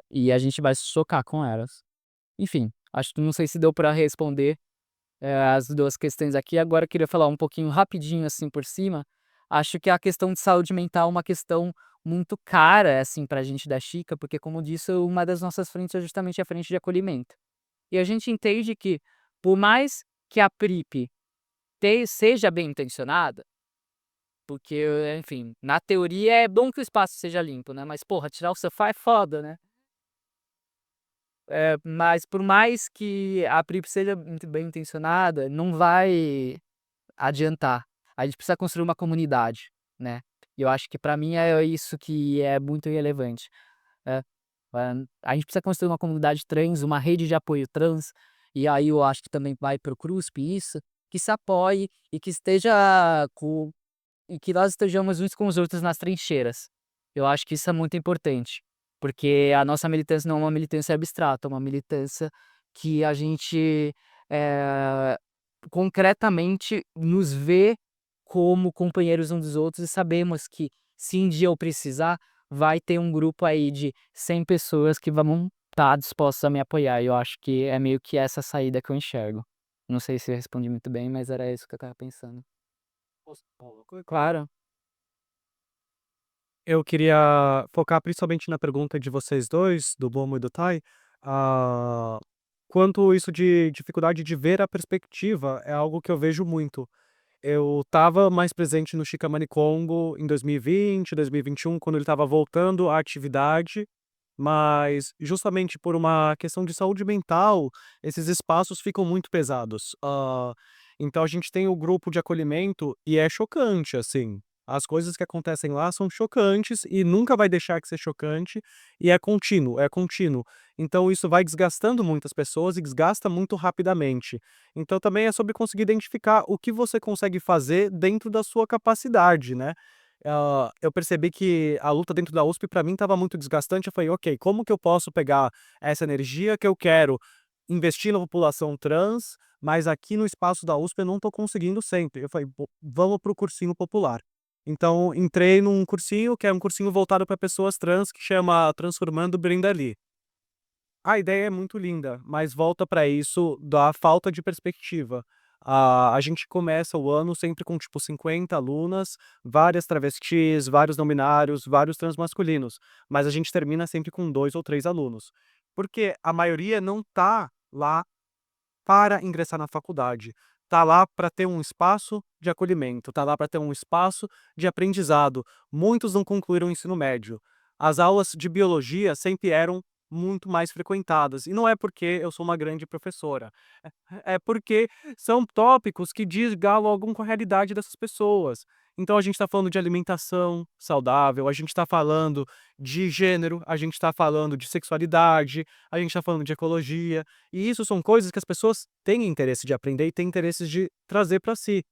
S3: E a gente vai se chocar com elas. Enfim, acho que não sei se deu para responder as duas questões aqui. Agora eu queria falar um pouquinho rapidinho assim por cima. Acho que a questão de saúde mental é uma questão muito cara assim para a gente da Chica, porque como eu disse, uma das nossas frentes é justamente a frente de acolhimento. E a gente entende que, por mais que a PRIP seja bem intencionada, porque, enfim, na teoria é bom que o espaço seja limpo, né? Mas, porra, tirar o sofá é foda, né? Mas por mais que a PRIP seja muito bem intencionada, não vai adiantar. A gente precisa construir uma comunidade, né? E eu acho que para mim é isso que é muito relevante. É, a gente precisa construir uma comunidade trans, uma rede de apoio trans, e aí eu acho que também vai para o CRUSP isso, que se apoie e que e que nós estejamos uns com os outros nas trincheiras. Eu acho que isso é muito importante, porque a nossa militância não é uma militância abstrata, é uma militância que a gente eh, concretamente nos vê como companheiros uns dos outros e sabemos que se um dia eu precisar, vai ter um grupo aí de 100 pessoas que vão estar dispostas a me apoiar. E eu acho que é meio que essa saída que eu enxergo. Não sei se eu respondi muito bem, mas era isso que eu estava pensando. Claro.
S2: Eu queria focar principalmente na pergunta de vocês dois, do Momo e do Tai, ah, quanto isso de dificuldade de ver a perspectiva, é algo que eu vejo muito. Eu estava mais presente no Chicamani Congo em 2020, 2021, quando ele estava voltando à atividade, mas justamente por uma questão de saúde mental, esses espaços ficam muito pesados. Então a gente tem o grupo de acolhimento e é chocante, assim. As coisas que acontecem lá são chocantes e nunca vai deixar de ser chocante, e é contínuo, é contínuo. Então isso vai desgastando muitas pessoas e desgasta muito rapidamente. Então também é sobre conseguir identificar o que você consegue fazer dentro da sua capacidade, né. Eu percebi que a luta dentro da USP para mim estava muito desgastante, eu falei: "Ok, como que eu posso pegar essa energia que eu quero investir na população trans, mas aqui no espaço da USP eu não estou conseguindo sempre". Eu falei: Vamos para o cursinho popular". Então entrei num cursinho, que é um cursinho voltado para pessoas trans, que chama Transformando Brenda Lee. A ideia é muito linda, mas volta para isso da falta de perspectiva. A gente começa o ano sempre com, tipo, 50 alunas, várias travestis, vários não binários, vários transmasculinos, mas a gente termina sempre com 2 ou 3 alunos. Porque a maioria não tá lá para ingressar na faculdade, tá lá para ter um espaço de acolhimento, tá lá para ter um espaço de aprendizado. Muitos não concluíram o ensino médio. As aulas de biologia sempre eram muito mais frequentadas, e não é porque eu sou uma grande professora, é porque são tópicos que dialogam com a realidade dessas pessoas. Então a gente está falando de alimentação saudável, a gente está falando de gênero, a gente está falando de sexualidade, a gente está falando de ecologia, e isso são coisas que as pessoas têm interesse de aprender e têm interesse de trazer para si.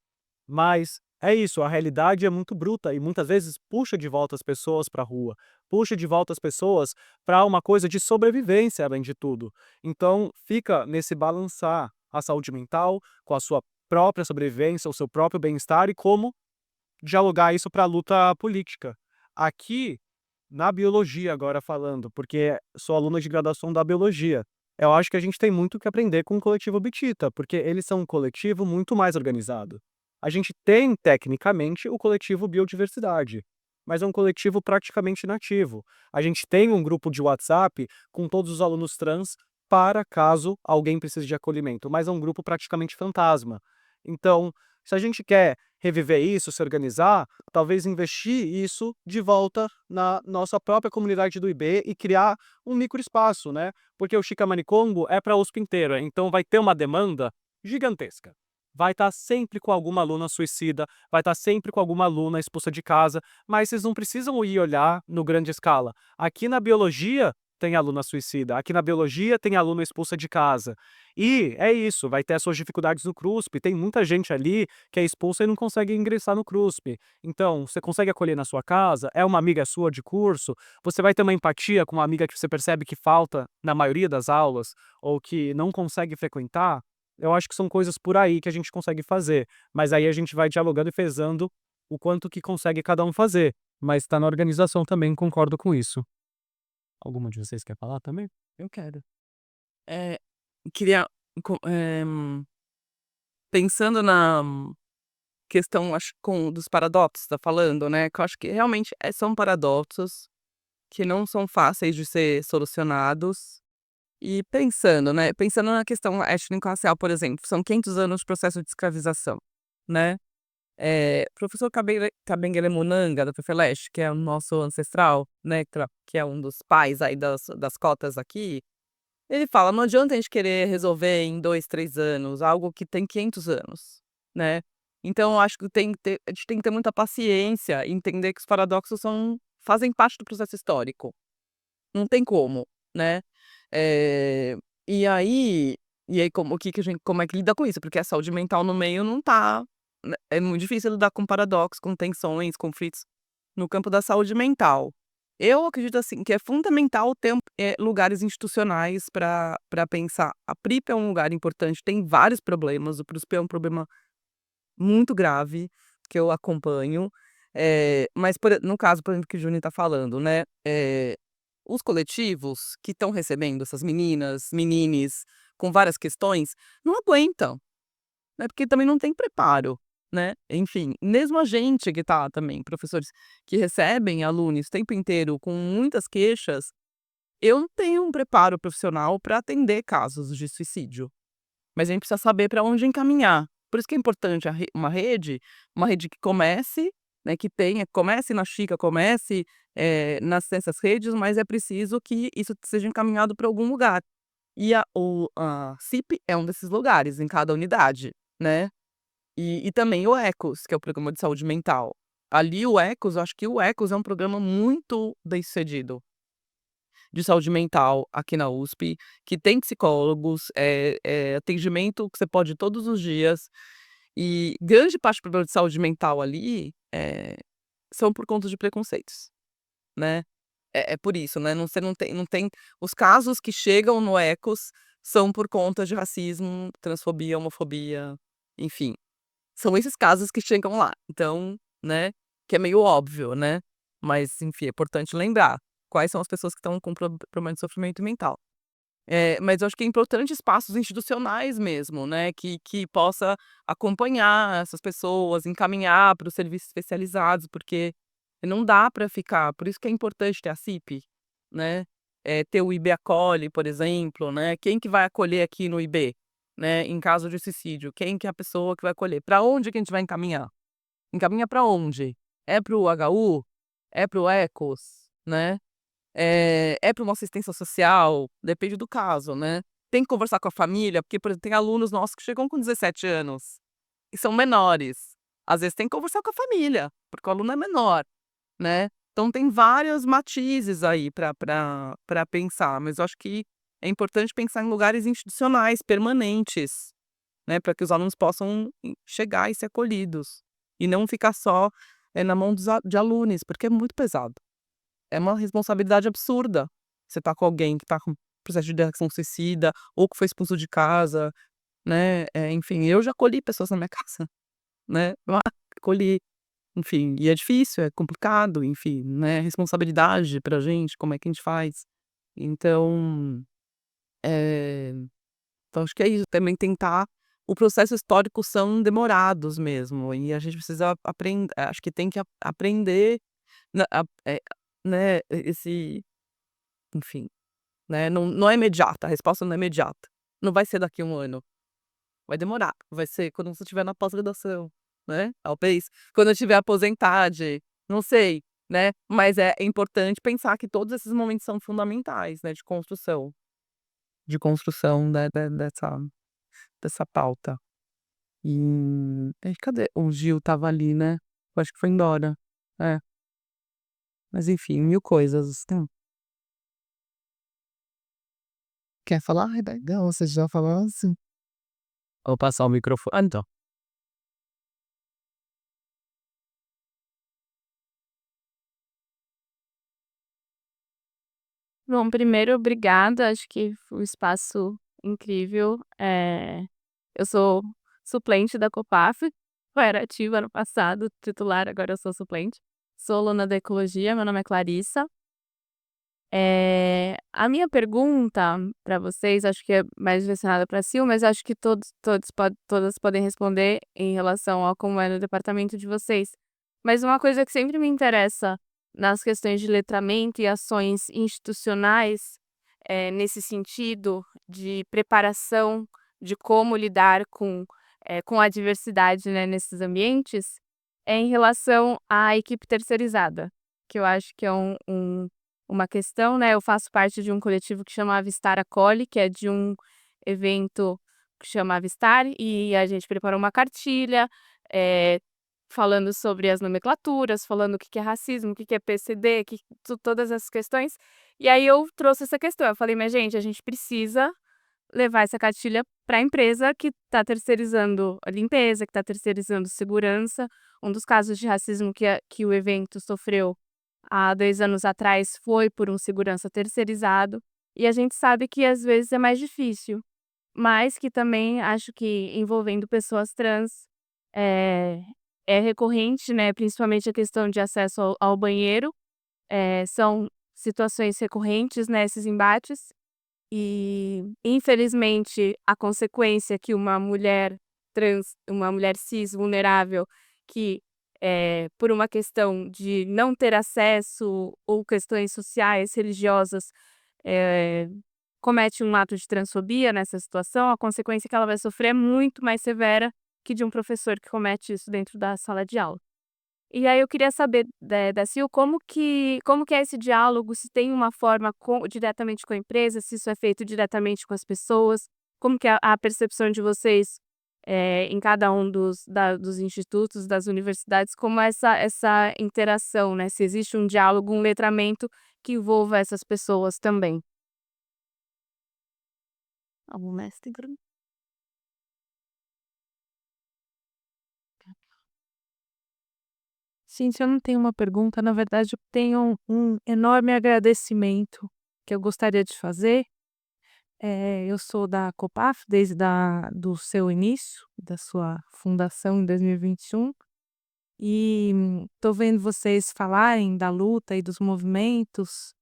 S2: Mas é isso, a realidade é muito bruta e muitas vezes puxa de volta as pessoas para a rua, puxa de volta as pessoas para uma coisa de sobrevivência, além de tudo. Então, fica nesse balançar a saúde mental com a sua própria sobrevivência, o seu próprio bem-estar e como dialogar isso para a luta política. Aqui, na biologia agora falando, porque sou aluno de graduação da biologia, eu acho que a gente tem muito que aprender com o coletivo Bitita, porque eles são um coletivo muito mais organizado. A gente tem, tecnicamente, o coletivo Biodiversidade, mas é um coletivo praticamente inativo. A gente tem um grupo de WhatsApp com todos os alunos trans para caso alguém precise de acolhimento, mas é um grupo praticamente fantasma. Então, se a gente quer reviver isso, se organizar, talvez investir isso de volta na nossa própria comunidade do IB e criar um microespaço, né? Porque o Chicamanicongo é para a USP inteira, então vai ter uma demanda gigantesca. Vai estar sempre com alguma aluna suicida, vai estar sempre com alguma aluna expulsa de casa, mas vocês não precisam ir olhar no grande escala. Aqui na biologia tem aluna suicida, aqui na biologia tem aluna expulsa de casa. E é isso, vai ter as suas dificuldades no CRUSP, tem muita gente ali que é expulsa e não consegue ingressar no CRUSP. Então, você consegue acolher na sua casa, é uma amiga sua de curso, você vai ter uma empatia com uma amiga que você percebe que falta na maioria das aulas, ou que não consegue frequentar. Eu acho que são coisas por aí que a gente consegue fazer, mas aí a gente vai dialogando e pesando o quanto que consegue cada um fazer. Mas está na organização também, concordo com isso. Alguma de vocês quer falar também?
S4: Eu quero. Queria, pensando na questão, acho, dos paradoxos, tá falando, né? Que eu acho que realmente são paradoxos que não são fáceis de ser solucionados. E pensando, né? Pensando na questão étnico-racial, por exemplo, são 500 anos de processo de escravização, né? Professor Kabengele Munanga, da FEFELESH, que é o nosso ancestral, né? Que é um dos pais aí das cotas aqui, ele fala, não adianta a gente querer resolver em 2, 3 anos, algo que tem 500 anos, né? Então, eu acho que a gente tem que ter muita paciência e entender que os paradoxos fazem parte do processo histórico. Não tem como, né? Eh, e aí como é que lida com isso? Porque a saúde mental no meio não tá, né, é muito difícil lidar com paradoxos, com tensões, conflitos no campo da saúde mental. Eu acredito, assim, que é fundamental ter lugares institucionais para pensar. A PRIP é um lugar importante, tem vários problemas, o PRUSP é um problema muito grave, que eu acompanho, mas no caso, por exemplo, que o Juni está falando, né, os coletivos que estão recebendo essas meninas, menines com várias questões, não aguentam, né, porque também não tem preparo, né. Enfim, mesmo a gente que tá também, professores que recebem alunos o tempo inteiro com muitas queixas, eu não tenho um preparo profissional para atender casos de suicídio, mas a gente precisa saber para onde encaminhar. Por isso que é importante uma rede que comece, né, comece na Chica, comece, nessas redes, mas é preciso que isso seja encaminhado para algum lugar. E a CIP é um desses lugares, em cada unidade, né. E também o ECOS, que é o Programa de Saúde Mental. Ali o ECOS, eu acho que o ECOS é um programa muito bem-sucedido de saúde mental aqui na USP, que tem psicólogos, atendimento que você pode ir todos os dias. E grande parte do problema de saúde mental ali, são por conta de preconceitos, né. É por isso, né, você não tem os casos que chegam no ECOS são por conta de racismo, transfobia, homofobia, enfim. São esses casos que chegam lá. Então, né, que é meio óbvio, né, mas enfim, é importante lembrar quais são as pessoas que estão com problema de sofrimento mental. Mas eu acho que é importante espaços institucionais mesmo, né, que possa acompanhar essas pessoas, encaminhar para os serviços especializados, porque não dá para ficar, por isso que é importante ter a CIP, né, ter o IB Acolhe, por exemplo, né, quem que vai acolher aqui no IB, né, em caso de suicídio, quem que é a pessoa que vai acolher? Para onde que a gente vai encaminhar? Encaminha para onde? É para o HU? É para o ECOS, né? Para uma assistência social? Depende do caso, né? Tem que conversar com a família, porque, por exemplo, tem alunos nossos que chegam com 17 anos e são menores. Às vezes tem que conversar com a família, porque o aluno é menor, né? Então tem vários matizes aí para pensar, mas eu acho que é importante pensar em lugares institucionais, permanentes, né? Para que os alunos possam chegar e ser acolhidos. e não ficar só na mão de alunos, porque é muito pesado. É uma responsabilidade absurda. Você tá com alguém que tá com processo de ideação suicida ou que foi expulso de casa, né? Enfim, eu já acolhi pessoas na minha casa, né? Eu acolhi, enfim, e é difícil, é complicado, enfim, né? Responsabilidade pra gente, como é que a gente faz? Então, é, então acho que é isso, também tentar. O processo histórico são demorados mesmo, e a gente precisa aprender, acho que tem que aprender, né, enfim, né, não é imediata, a resposta não é imediata. Não vai ser daqui a 1 ano, vai demorar, vai ser quando você estiver na pós-graduação, né, talvez quando eu estiver aposentada, não sei, né, mas é importante pensar que todos esses momentos são fundamentais, né, de construção dessa pauta. Cadê? O Gil estava ali, né, eu acho que foi embora. É, mas enfim, 1000 coisas.
S3: Quer falar, Rebeca? Não, você já falou assim.
S2: Vou passar o microfone. Então.
S8: Bom, primeiro, obrigada, acho que foi um espaço incrível. Eu sou suplente da Copaf, eu era ativa no passado, titular, agora eu sou suplente. Sou aluna da Ecologia, meu nome é Clarissa. A minha pergunta para vocês, acho que é mais direcionada para a Sil, mas acho que todas podem responder em relação a como é no departamento de vocês. Mas uma coisa que sempre me interessa nas questões de letramento e ações institucionais, nesse sentido de preparação de como lidar com a diversidade, né, nesses ambientes, é em relação à equipe terceirizada, que eu acho que é uma questão, né? Eu faço parte de um coletivo que chama Avistar Acolhe, que é de um evento que chama Avistar, e a gente preparou uma cartilha, falando sobre as nomenclaturas, falando o que que é racismo, o que que é PCD, todas essas questões. E aí eu trouxe essa questão. Eu falei, mas gente, a gente precisa levar essa cartilha para a empresa que está terceirizando a limpeza, que está terceirizando segurança. Um dos casos de racismo que o evento sofreu há 2 anos atrás foi por um segurança terceirizado, e a gente sabe que às vezes é mais difícil, mas que também acho que envolvendo pessoas trans é, é recorrente, né? Principalmente a questão de acesso ao banheiro, são situações recorrentes, né? Esses embates, e infelizmente a consequência que uma mulher trans, uma mulher cis vulnerável, que por uma questão de não ter acesso ou questões sociais, religiosas, eh, comete um ato de transfobia nessa situação, a consequência que ela vai sofrer é muito mais severa que de um professor que comete isso dentro da sala de aula. E aí eu queria saber da Sil como que é esse diálogo, se tem uma forma diretamente com a empresa, se isso é feito diretamente com as pessoas, como que é a percepção de vocês, em cada um dos institutos, das universidades, como essa interação, né? Se existe um diálogo, um letramento que envolva essas pessoas também. Algum mestre, Bruno?
S9: Gente, eu não tenho uma pergunta, na verdade, eu tenho um enorme agradecimento que eu gostaria de fazer. Eu sou da Copaf desde do seu início, da sua fundação em 2021, e estou vendo vocês falarem da luta e dos movimentos,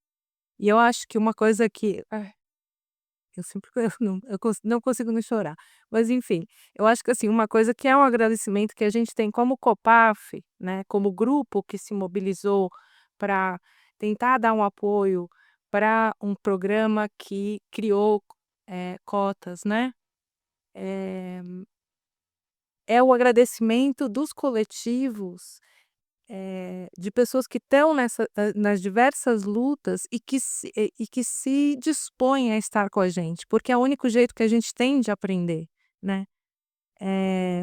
S9: e eu acho que uma coisa que eu sempre não consigo não chorar. Mas enfim, eu acho que, assim, uma coisa que é um agradecimento que a gente tem como Copaf, né, como grupo que se mobilizou para tentar dar um apoio para um programa que criou, cotas, né, eh, é o agradecimento dos coletivos, de pessoas que estão nas diversas lutas e que se dispõem a estar com a gente, porque é o único jeito que a gente tem de aprender, né.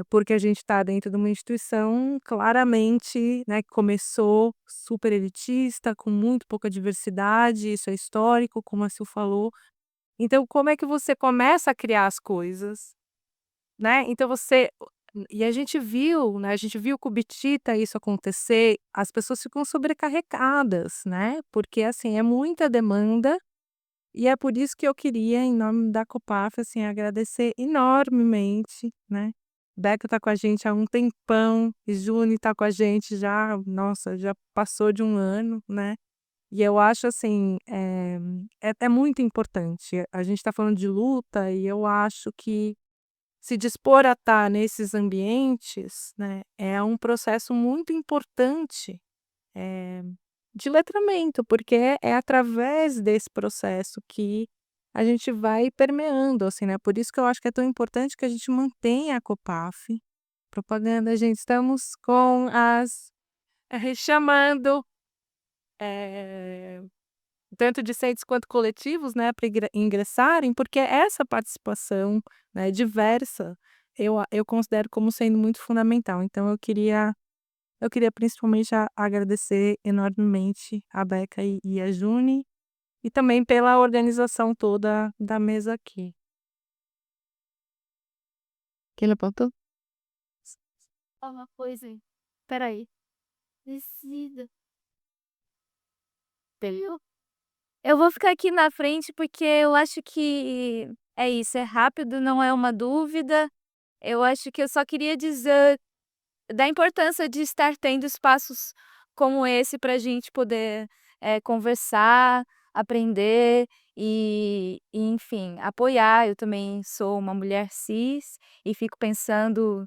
S9: Porque a gente está dentro de uma instituição claramente, né, que começou super elitista, com muito pouca diversidade, isso é histórico, como a Sil falou. Então como é que você começa a criar as coisas, né, então você E a gente viu, né, a gente viu com o Bitita isso acontecer, as pessoas ficam sobrecarregadas, né, porque, assim, é muita demanda, e é por isso que eu queria, em nome da Copaf, assim, agradecer enormemente, né. Beca tá com a gente há um tempão, e Juni tá com a gente já, nossa, já passou de 1 ano, né. E eu acho assim, é muito importante. A gente está falando de luta e eu acho que se dispor a estar nesses ambientes, né, é um processo muito importante, eh, de letramento, porque é através desse processo que a gente vai permeando, assim, né. Por isso que eu acho que é tão importante que a gente mantenha a Copaf. Propaganda, gente, estamos com chamando, eh tanto discentes quanto coletivos, né, para ingressarem, porque essa participação, né, diversa, eu considero como sendo muito fundamental. Então eu queria principalmente agradecer enormemente a Beca e a Juni, e também pela organização toda da mesa aqui. Quem levantou?
S8: Fala uma coisa aí. Espera aí. Decida. Entendeu? Eu vou ficar aqui na frente, porque eu acho que é isso, é rápido, não é uma dúvida. Eu acho que eu só queria dizer da importância de estar tendo espaços como esse para a gente poder, conversar, aprender e enfim, apoiar. Eu também sou uma mulher cis e fico pensando: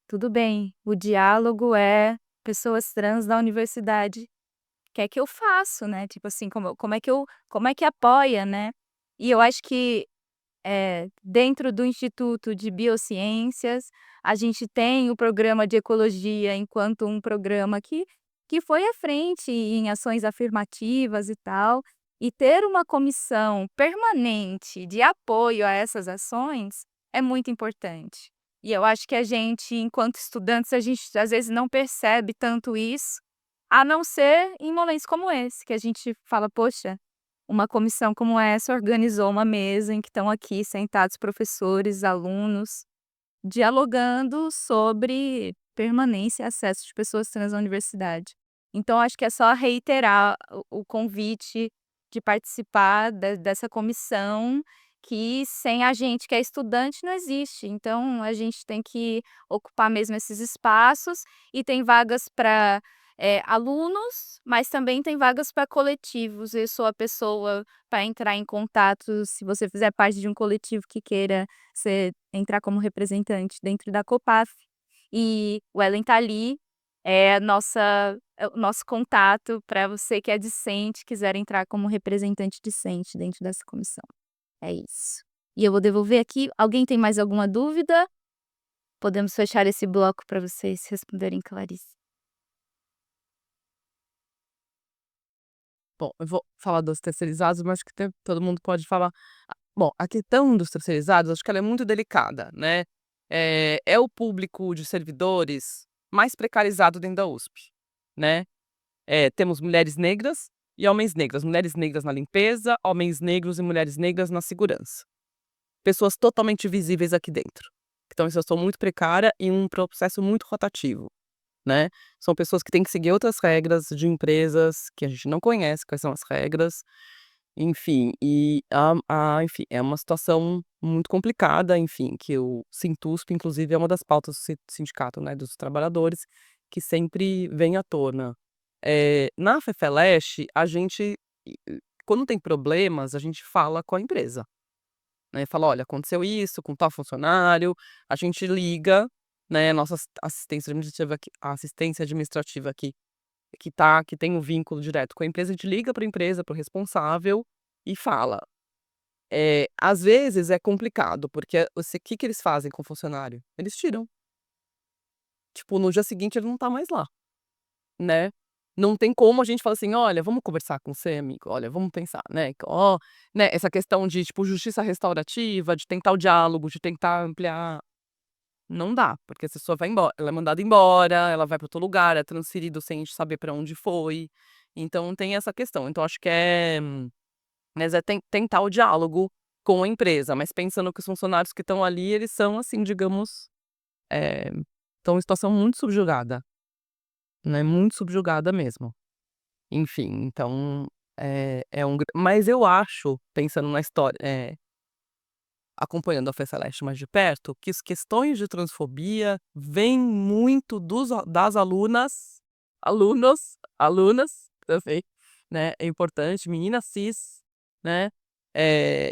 S8: "Tudo bem, o diálogo é pessoas trans na universidade. Que é que eu faço, né, tipo assim, como é que apoia, né. E eu acho que, dentro do Instituto de Biociências, a gente tem o programa de ecologia enquanto um programa que foi à frente em ações afirmativas e tal, e ter uma comissão permanente de apoio a essas ações é muito importante. E eu acho que a gente, enquanto estudantes, a gente às vezes não percebe tanto isso, a não ser em momentos como esse, que a gente fala: "Poxa, uma comissão como essa organizou uma mesa em que estão aqui sentados professores, alunos, dialogando sobre permanência e acesso de pessoas trans à universidade". Então acho que é só reiterar o convite de participar dessa comissão, que sem a gente que é estudante não existe. Então a gente tem que ocupar mesmo esses espaços, e tem vagas para alunos, mas também tem vagas para coletivos. Eu sou a pessoa para entrar em contato, se você fizer parte de um coletivo que queira entrar como representante dentro da Copaf. E o Ellen tá ali, é o nosso contato para você que é discente, quiser entrar como representante discente dentro dessa comissão. É isso. E eu vou devolver aqui. Alguém tem mais alguma dúvida? Podemos fechar esse bloco para vocês responderem, Clarice.
S4: Bom, eu vou falar dos terceirizados, mas acho que todo mundo pode falar. Bom, a questão dos terceirizados, acho que ela é muito delicada, né? É o público de servidores mais precarizado dentro da USP, né? Temos mulheres negras e homens negros. Mulheres negras na limpeza, homens negros e mulheres negras na segurança. Pessoas totalmente visíveis aqui dentro. Então, isso eu sou muito precária e um processo muito rotativo, né? São pessoas que têm que seguir outras regras de empresas que a gente não conhece quais são as regras, enfim, enfim, é uma situação muito complicada, enfim, que o Sintusp, inclusive, é uma das pautas do sindicato, né, dos trabalhadores, que sempre vem à tona. Na FEFELESH, a gente, quando tem problemas, a gente fala com a empresa, né, fala: "Olha, aconteceu isso com tal funcionário", a gente liga, né, nossa assistência administrativa aqui, que tem um vínculo direto com a empresa, a gente liga para a empresa, para o responsável e fala. Às vezes é complicado, porque o que que eles fazem com o funcionário? Eles tiram. Tipo, no dia seguinte ele não tá mais lá, né. Não tem como a gente falar assim: "Olha, vamos conversar com você, amigo, olha, vamos pensar, né, ó", né, essa questão de, tipo, justiça restaurativa, de tentar o diálogo, de tentar ampliar, não dá, porque a pessoa vai embora, ela é mandada embora, ela vai para outro lugar, é transferido sem a gente saber para onde foi, então tem essa questão. Então acho que mas é tentar o diálogo com a empresa, mas pensando que os funcionários que estão ali, eles são, assim, digamos, Estão em situação muito subjugada, né? Muito subjugada mesmo. Enfim, então mas eu acho, pensando na história, acompanhando a Fé Celeste mais de perto, que as questões de transfobia vêm muito das alunas também, né? É importante, meninas cis, né?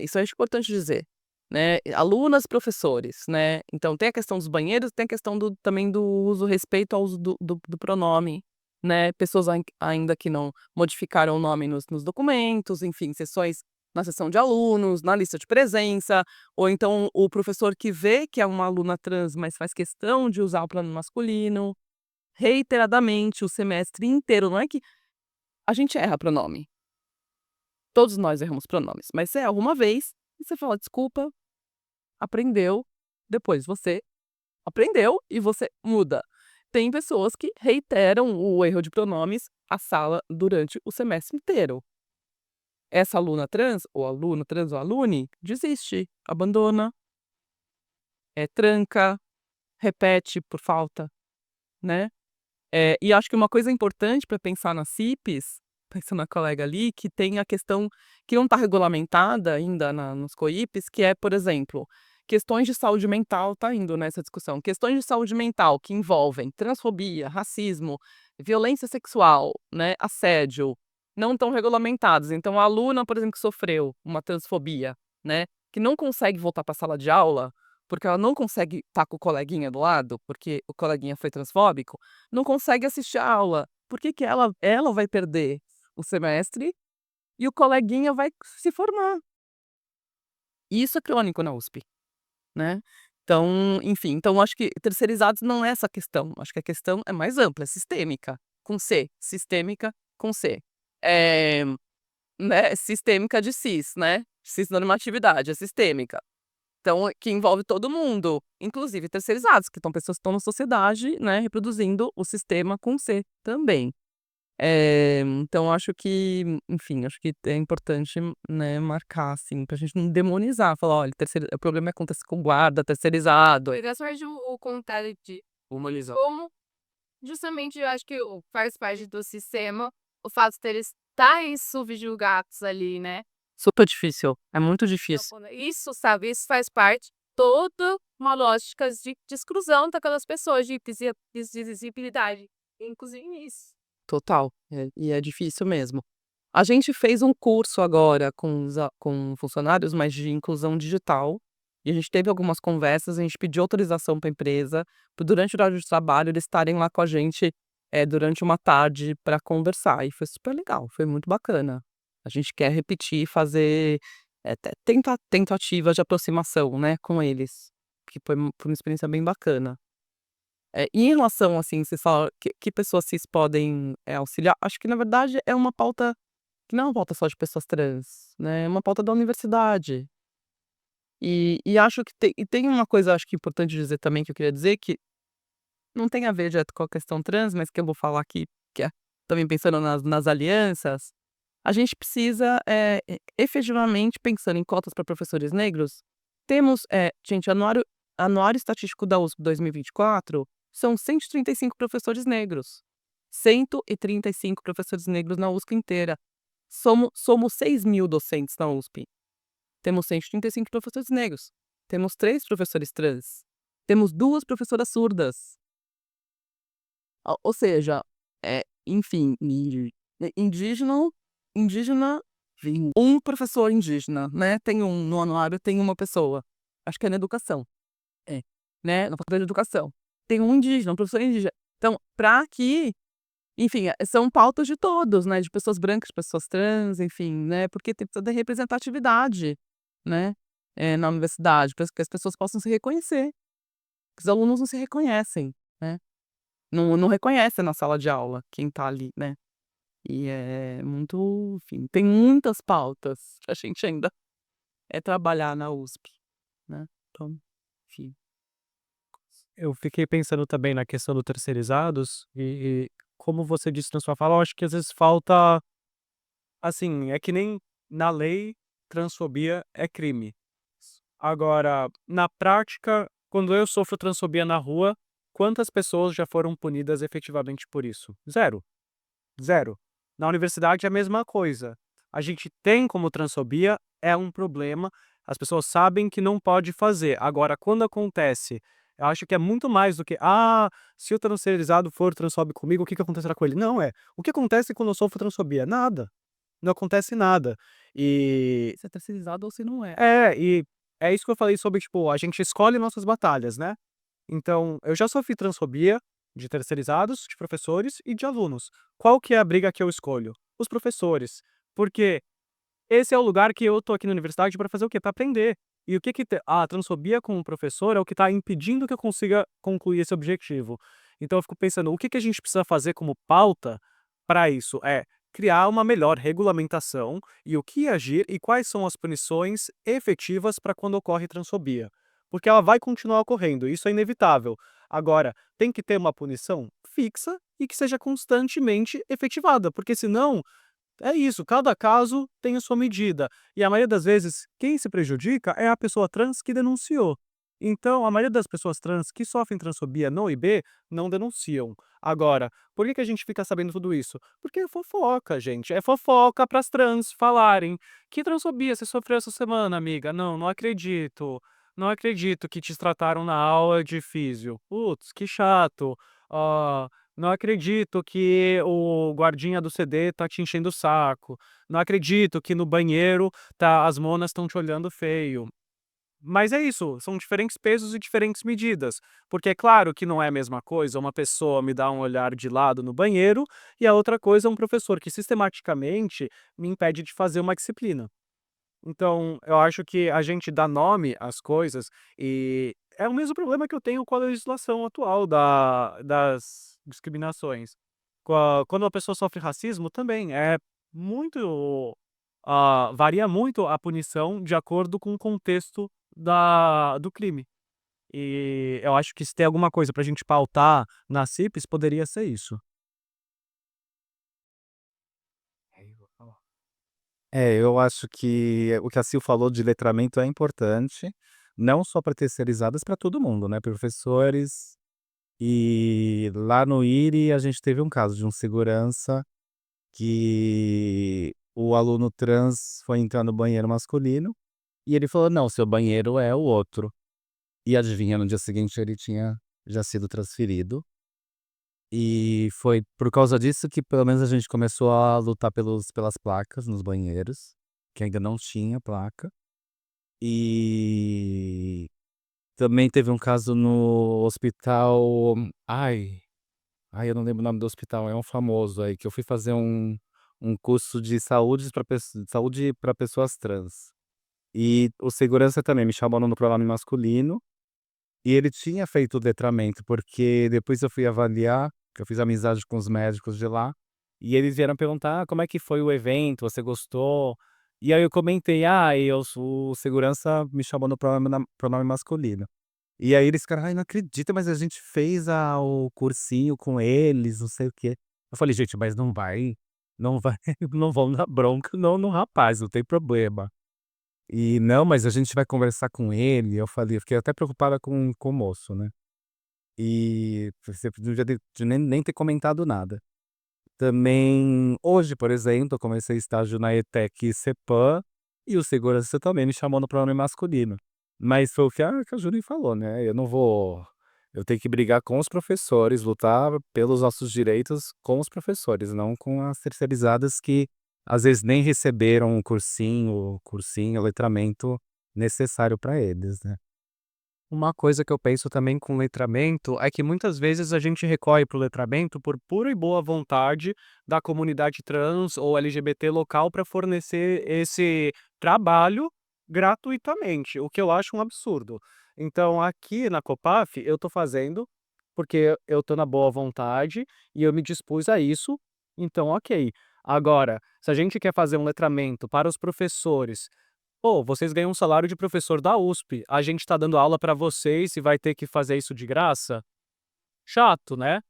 S4: Isso é importante dizer, né? Alunas, professores, né? Então tem a questão dos banheiros, tem a questão também do uso, respeito ao uso do pronome, né? Pessoas ainda que não modificaram o nome nos documentos, enfim, sessões na sessão de alunos, na lista de presença, ou então o professor que vê que é uma aluna trans, mas faz questão de usar o pronome masculino, reiteradamente, o semestre inteiro. Não é que a gente erra pronome, todos nós erramos pronomes, mas você erra uma vez e você fala desculpa, aprendeu, depois você aprendeu e você muda. Tem pessoas que reiteram o erro de pronomes à sala durante o semestre inteiro. Essa aluna trans, ou aluno trans ou alune, desiste, abandona, tranca, repete por falta, né? E acho que uma coisa importante para pensar nas CIPs, pensando na colega ali, que tem a questão que não está regulamentada ainda nos COIPs, que é, por exemplo, questões de saúde mental, está indo nessa discussão, questões de saúde mental que envolvem transfobia, racismo, violência sexual, né, assédio, não estão regulamentados. Então, a aluna, por exemplo, que sofreu uma transfobia, né, que não consegue voltar para a sala de aula, porque ela não consegue estar com o coleguinha do lado, porque o coleguinha foi transfóbico, não consegue assistir a aula. Por que ela vai perder o semestre e o coleguinha vai se formar? Isso é crônico na USP, né? Então, enfim, então acho que terceirizados não é essa questão. Acho que a questão é mais ampla, é sistêmica, com C, sistêmica com C. Né, sistêmica de cis, né? Cisnormatividade, é sistêmica. Então, que envolve todo mundo, inclusive terceirizados, que são pessoas que estão na sociedade, né, reproduzindo o sistema com C também. Então acho que, enfim, acho que é importante, né, marcar, assim, pra gente não demonizar, falar: "Olha, o problema acontece com guarda, terceirizado".
S10: Eu gosto mais o contrário de
S5: Humanizar.
S10: como, justamente, eu acho que faz parte do sistema o fato deles estarem subjugados ali, né?
S4: Super difícil, é muito
S10: Então,
S4: difícil.
S10: isso, sabe, isso faz parte toda uma lógica de exclusão daquelas pessoas, de visibilidade, inclusive nisso.
S4: Total, e é difícil mesmo. A gente fez um curso agora com funcionários, mas de inclusão digital, e a gente teve algumas conversas, a gente pediu autorização para a empresa, durante o horário de trabalho, eles estarem lá com a gente, durante uma tarde para conversar, e foi super legal, foi muito bacana. A gente quer repetir, fazer, tentativa de aproximação, né, com eles, que foi uma experiência bem bacana. E em relação, assim, vocês falam que pessoas cis podem, auxiliar, acho que na verdade é uma pauta que não é uma pauta só de pessoas trans, né, é uma pauta da universidade. E acho que tem uma coisa, acho que importante dizer também, que eu queria dizer, que não tem a ver direto com a questão trans, mas que eu vou falar aqui, que é também pensando nas alianças, a gente precisa, efetivamente, pensando em cotas para professores negros, temos, gente, anuário estatístico da USP 2024 são 135 professores negros. 135 professores negros na USP inteira. Somos 6.000 docentes na USP. Temos 135 professores negros. Temos 3 professores trans. Temos 2 professoras surdas. Ou seja, enfim, indígena, um professor indígena, né? Tem no anuário tem uma pessoa. Acho que é na educação. Né? Na faculdade de educação. Tem um indígena, um professor indígena. Então, para que, enfim, são pautas de todos, né? De pessoas brancas, de pessoas trans, enfim, né? Porque precisa de representatividade, né? Na universidade, para que as pessoas possam se reconhecer. Os alunos não se reconhecem, né? Não reconhecem na sala de aula quem tá ali, né? E é muito, enfim, tem muitas pautas pra gente ainda trabalhar na USP, né? Então, enfim.
S2: Eu fiquei pensando também na questão do terceirizados e como você disse na sua fala, eu acho que às vezes falta, assim, é que nem na lei, transfobia é crime. Agora, na prática, Quando eu sofro transfobia na rua, quantas pessoas já foram punidas efetivamente por isso? Zero. Zero. Na universidade é a mesma coisa. A gente tem como transfobia, é um problema, as pessoas sabem que não pode fazer. Agora, quando acontece, eu acho que é muito mais do que, se o terceirizado for transfóbico comigo, o que acontecerá com ele? Não, o que acontece quando eu sofro transfobia? Nada. Não acontece nada. E
S4: Se é terceirizado ou se não é.
S2: e é isso que eu falei sobre, tipo, a gente escolhe nossas batalhas, né? Então, eu já sofri transfobia de terceirizados, de professores e de alunos. Qual que é a briga que eu escolho? Os professores. Porque esse é o lugar que eu tô aqui na universidade para fazer o quê? Para aprender. E o que a transfobia com o professor é o que está impedindo que eu consiga concluir esse objetivo. Então eu fico pensando, o que a gente precisa fazer como pauta para isso? É criar uma melhor regulamentação e o que agir e quais são as punições efetivas para quando ocorre transfobia. Porque ela vai continuar ocorrendo, isso é inevitável. Agora, tem que ter uma punição fixa e que seja constantemente efetivada, porque senão é isso, cada caso tem a sua medida. E a maioria das vezes, quem se prejudica é a pessoa trans que denunciou. Então, a maioria das pessoas trans que sofrem transfobia no IB não denunciam. Agora, por que a gente fica sabendo tudo isso? Porque é fofoca, gente. É fofoca para as trans falarem. Que transfobia você sofreu essa semana, amiga? Não, não acredito. Não acredito que te trataram na aula de físio. Putz, que chato. Ah, não acredito que o guardinha do CD tá te enchendo o saco. Não acredito que no banheiro as monas estão te olhando feio. Mas é isso, são diferentes pesos e diferentes medidas. Porque é claro que não é a mesma coisa uma pessoa me dar um olhar de lado no banheiro e a outra coisa é um professor que sistematicamente me impede de fazer uma disciplina. Então, eu acho que a gente dá nome às coisas e é o mesmo problema que eu tenho com a legislação atual das discriminações. Quando uma pessoa sofre racismo, também é muito. Varia muito a punição de acordo com o contexto do crime. E eu acho que se tem alguma coisa pra gente pautar na CIPES, poderia ser isso.
S1: Eu acho que o que a Sil falou de letramento é importante, não só para terceirizadas, para todo mundo, né, professores. E lá no IRI a gente teve um caso de um segurança que o aluno trans foi entrar no banheiro masculino e ele falou: "Não, seu banheiro é o outro". E adivinha, no dia seguinte ele tinha já sido transferido. E foi por causa disso que pelo menos a gente começou a lutar pelas placas nos banheiros, que ainda não tinha placa. E também teve um caso no hospital, eu não lembro o nome do hospital, é um famoso aí, que eu fui fazer um curso de saúde para pessoas trans. E o segurança também me chamou no pronome masculino, e ele tinha feito o letramento, porque depois eu fui avaliar, que eu fiz amizade com os médicos de lá, e eles vieram perguntar: "Como é que foi o evento? Você gostou?". E aí eu comentei: o segurança me chamou no pronome masculino". E aí eles ficaram: "Ai, não acredito, mas a gente fez o cursinho com eles, não sei o quê". Eu falei: "Gente, mas não vai não vão dar bronca no rapaz, não tem problema". E: "Não, mas a gente vai conversar com ele", eu falei, eu fiquei até preocupada com o moço, né. E você não devia ter nem ter comentado nada. Também hoje, por exemplo, eu comecei estágio na ETEC CEPAM, e o segurança também me chamou no pronome masculino. Mas foi o que a Júlia falou, né, eu tenho que brigar com os professores, lutar pelos nossos direitos com os professores, não com as terceirizadas que, às vezes, nem receberam o cursinho, o letramento necessário para eles, né.
S2: Uma coisa que eu penso também com letramento é que muitas vezes a gente recorre para o letramento por pura e boa vontade da comunidade trans ou LGBT local para fornecer esse trabalho gratuitamente, o que eu acho um absurdo. Então, aqui na Copaf, eu estou fazendo porque eu estou na boa vontade e eu me dispus a isso, então ok. Agora, se a gente quer fazer um letramento para os professores, pô, vocês ganham um salário de professor da USP, a gente tá dando aula pra vocês e vai ter que fazer isso de graça? Chato, né?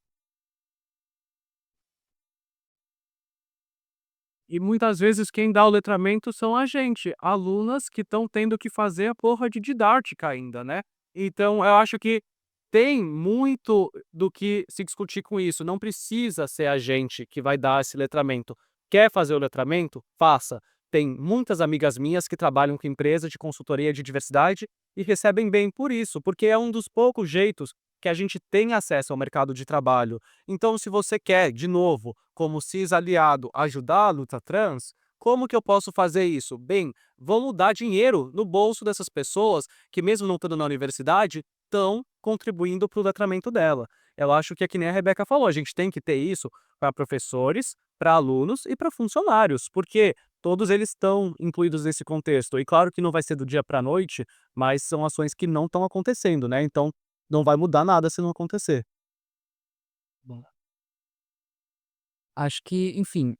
S2: E muitas vezes quem dá o letramento são a gente, alunas que estão tendo que fazer a porra de didática ainda, né? Então, eu acho que tem muito do que se discutir com isso. Não precisa ser a gente que vai dar esse letramento. Quer fazer o letramento? Faça. Tem muitas amigas minhas que trabalham com empresa de consultoria de diversidade e recebem bem por isso, porque é um dos poucos jeitos que a gente tem acesso ao mercado de trabalho. Então, se você quer, de novo, como cis aliado, ajudar a luta trans, como que eu posso fazer isso? Bem, vamos dar dinheiro no bolso dessas pessoas que, mesmo não estando na universidade, estão contribuindo para o letramento dela. Eu acho que é que nem a Rebeca falou, a gente tem que ter isso para professores, para alunos e para funcionários, porque todos eles estão incluídos nesse contexto. E claro que não vai ser do dia para a noite, mas são ações que não estão acontecendo, né? Então não vai mudar nada se não acontecer.
S3: Acho que, enfim,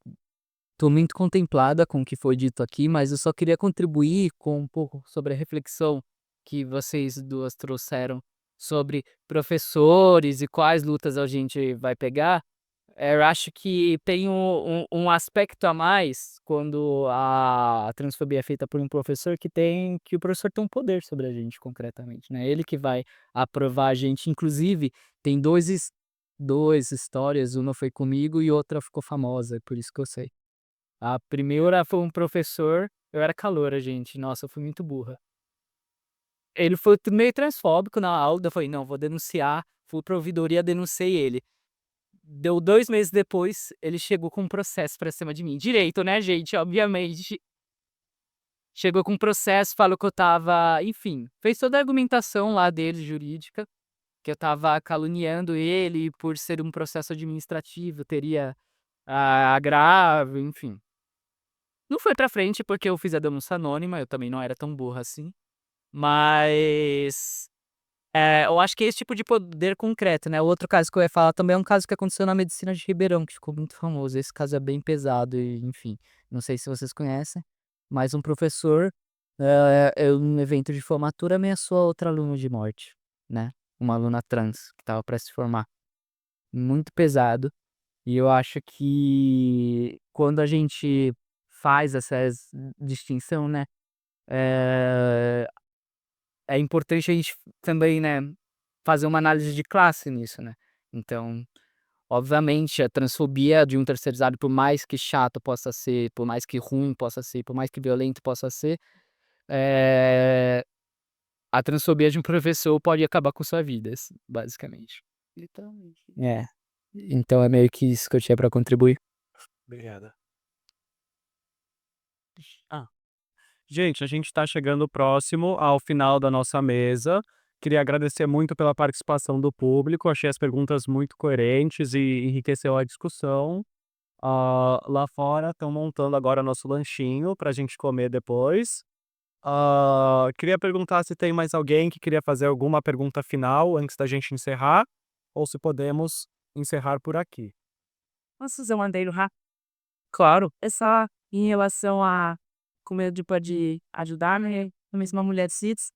S3: tô muito contemplada com o que foi dito aqui, mas eu só queria contribuir com um pouco sobre a reflexão que vocês duas trouxeram sobre professores e quais lutas a gente vai pegar. Eu acho que tem um aspecto a mais quando a transfobia é feita por um professor que o professor tem um poder sobre a gente concretamente, né? Ele que vai aprovar a gente. Inclusive, tem dois histórias, uma foi comigo e outra ficou famosa, por isso que eu sei. A primeira foi um professor, eu era caloura, gente, nossa, eu fui muito burra. Ele foi meio transfóbico na aula, eu falei, não, vou denunciar, fui pra ouvidoria, denunciei ele. Deu 2 meses depois, ele chegou com um processo pra cima de mim. Direito, né, gente? Obviamente. Chegou com um processo, falou que eu estava, enfim, fez toda a argumentação lá dele, jurídica, que eu estava caluniando ele por ser um processo administrativo, teria agravo, enfim. Não foi pra frente porque eu fiz a denúncia anônima, eu também não era tão burra assim. Mas eu acho que é esse tipo de poder concreto, né? O outro caso que eu ia falar também é um caso que aconteceu na medicina de Ribeirão, que ficou muito famoso. Esse caso é bem pesado e, enfim, não sei se vocês conhecem, mas um professor, num evento de formatura, ameaçou a outra aluna de morte, né? Uma aluna trans que estava para se formar. Muito pesado. E eu acho que quando a gente faz essa distinção, né? É, é importante a gente também, né, fazer uma análise de classe nisso, né? Então, obviamente, a transfobia de um terceirizado, por mais que chato possa ser, por mais que ruim possa ser, por mais que violento possa ser, eh, a transfobia de um professor pode acabar com sua vida, basicamente.
S4: Literalmente.
S3: É. Então é meio que isso que eu tinha pra contribuir.
S2: Obrigada. Gente, a gente está chegando próximo ao final da nossa mesa. Queria agradecer muito pela participação do público. Achei as perguntas muito coerentes e enriqueceu a discussão. Lá fora estão montando agora nosso lanchinho para a gente comer depois. Queria perguntar se tem mais alguém que queria fazer alguma pergunta final antes da gente encerrar, ou se podemos encerrar por aqui.
S4: Posso fazer um adendo rápido?
S2: Claro.
S4: É só em relação a como ele pode ajudar, né? Eu mesma mulher cis.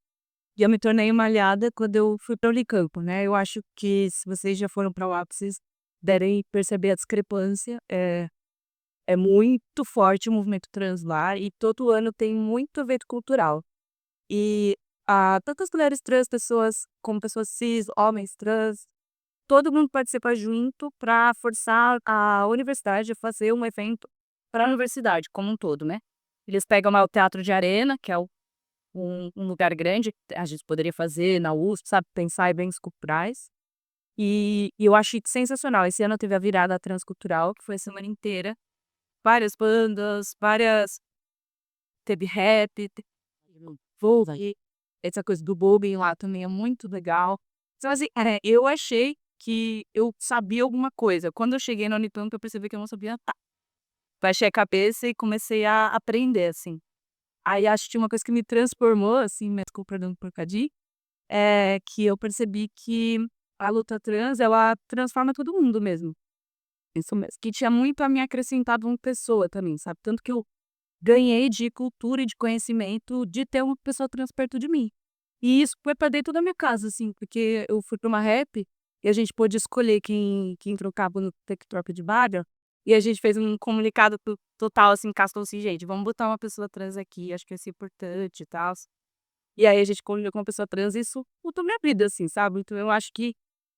S4: E eu me tornei uma aliada quando eu fui para o Unicamp, né? Eu acho que se vocês já foram para o vocês devem perceber a discrepância. É muito forte o movimento trans lá e todo ano tem muito evento cultural. E tantas mulheres trans, pessoas como pessoas cis, homens trans, todo mundo participa junto para forçar a universidade a fazer um evento para a universidade como um todo, né? Eles pegam lá o Teatro de Arena, que é um lugar grande, a gente poderia fazer na USP, sabe? Pensar em eventos culturais. E eu achei sensacional. Esse ano teve a virada transcultural, que foi a semana inteira. Várias bandas, teve rap, teve folk, essa coisa do bobbing lá também é muito legal. Então, assim, eu achei que eu sabia alguma coisa. Quando eu cheguei na Unicamp, eu percebi que eu não sabia nada. Baixei a cabeça e comecei a aprender, assim. Aí acho que uma coisa que me transformou, assim, me desculpa, perdão por Cadi, é que eu percebi que a luta trans, ela transforma todo mundo mesmo. Isso mesmo. Que tinha muito a me acrescentado uma pessoa também, sabe? Tanto que eu ganhei de cultura e de conhecimento de ter uma pessoa trans perto de mim. E isso foi pra dentro da minha casa, assim, porque eu fui pra uma rap e a gente pôde escolher quem trocava no Tech Troca de Vaga. E a gente fez um comunicado total, assim, castou assim, gente, vamos botar uma pessoa trans aqui, acho que vai ser importante e tal. E aí a gente conviveu com uma pessoa trans e isso mudou minha vida, assim, sabe. Então eu acho que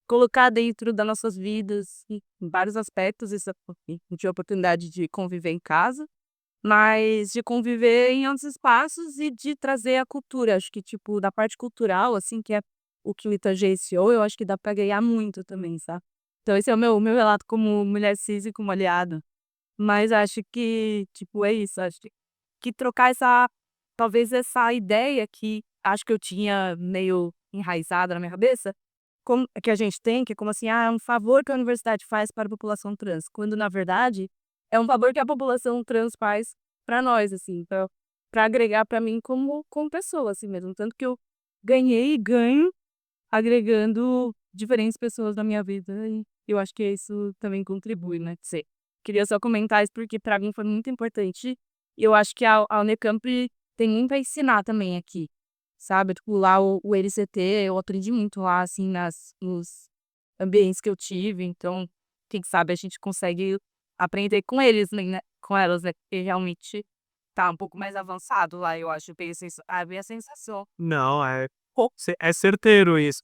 S4: colocar dentro das nossas vidas, em vários aspectos, isso eu tive a oportunidade de conviver em casa, mas de conviver em outros espaços e de trazer a cultura. Acho que, tipo, da parte cultural, assim, que é o que me tangenciou, eu acho que dá pra ganhar muito também, sabe. Então esse é o meu relato como mulher cis e como aliada. Mas acho que, tipo, é isso, acho que trocar talvez essa ideia que acho que eu tinha meio enraizada na minha cabeça, como que a gente tem, que é como assim: "Ah, é um favor que a universidade faz para a população trans", quando na verdade é um favor que a população trans faz para nós, assim, então, para agregar para mim como pessoa, assim mesmo, tanto que eu ganhei e ganho agregando diferentes pessoas na minha vida e eu acho que isso também contribui, né, de ser. Queria só comentar isso porque para mim foi muito importante e eu acho que a Unicamp tem muito a ensinar também aqui, sabe, tipo lá o LCT eu aprendi muito lá, assim, nos ambientes que eu tive, então, quem sabe a gente consegue aprender com eles, né, com elas, né, porque realmente tá um pouco mais avançado lá, eu acho, tenho a minha sensação.
S2: Não, é certeiro isso.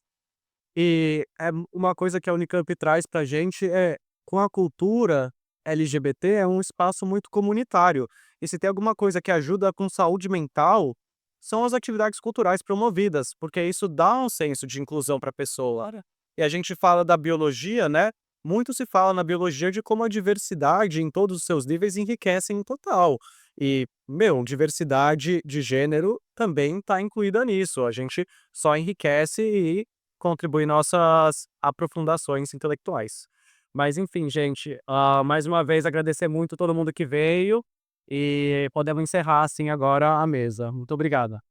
S2: E uma coisa que a Unicamp traz pra gente com a cultura LGBT, é um espaço muito comunitário. E se tem alguma coisa que ajuda com saúde mental, são as atividades culturais promovidas, porque isso dá um senso de inclusão para a pessoa. E a gente fala da biologia, né? Muito se fala na biologia de como a diversidade em todos os seus níveis enriquece em total. E, diversidade de gênero também está incluída nisso. A gente só enriquece e contribui nossas aprofundações intelectuais. Mas enfim, gente, mais uma vez agradecer muito todo mundo que veio e podemos encerrar assim agora a mesa. Muito obrigada.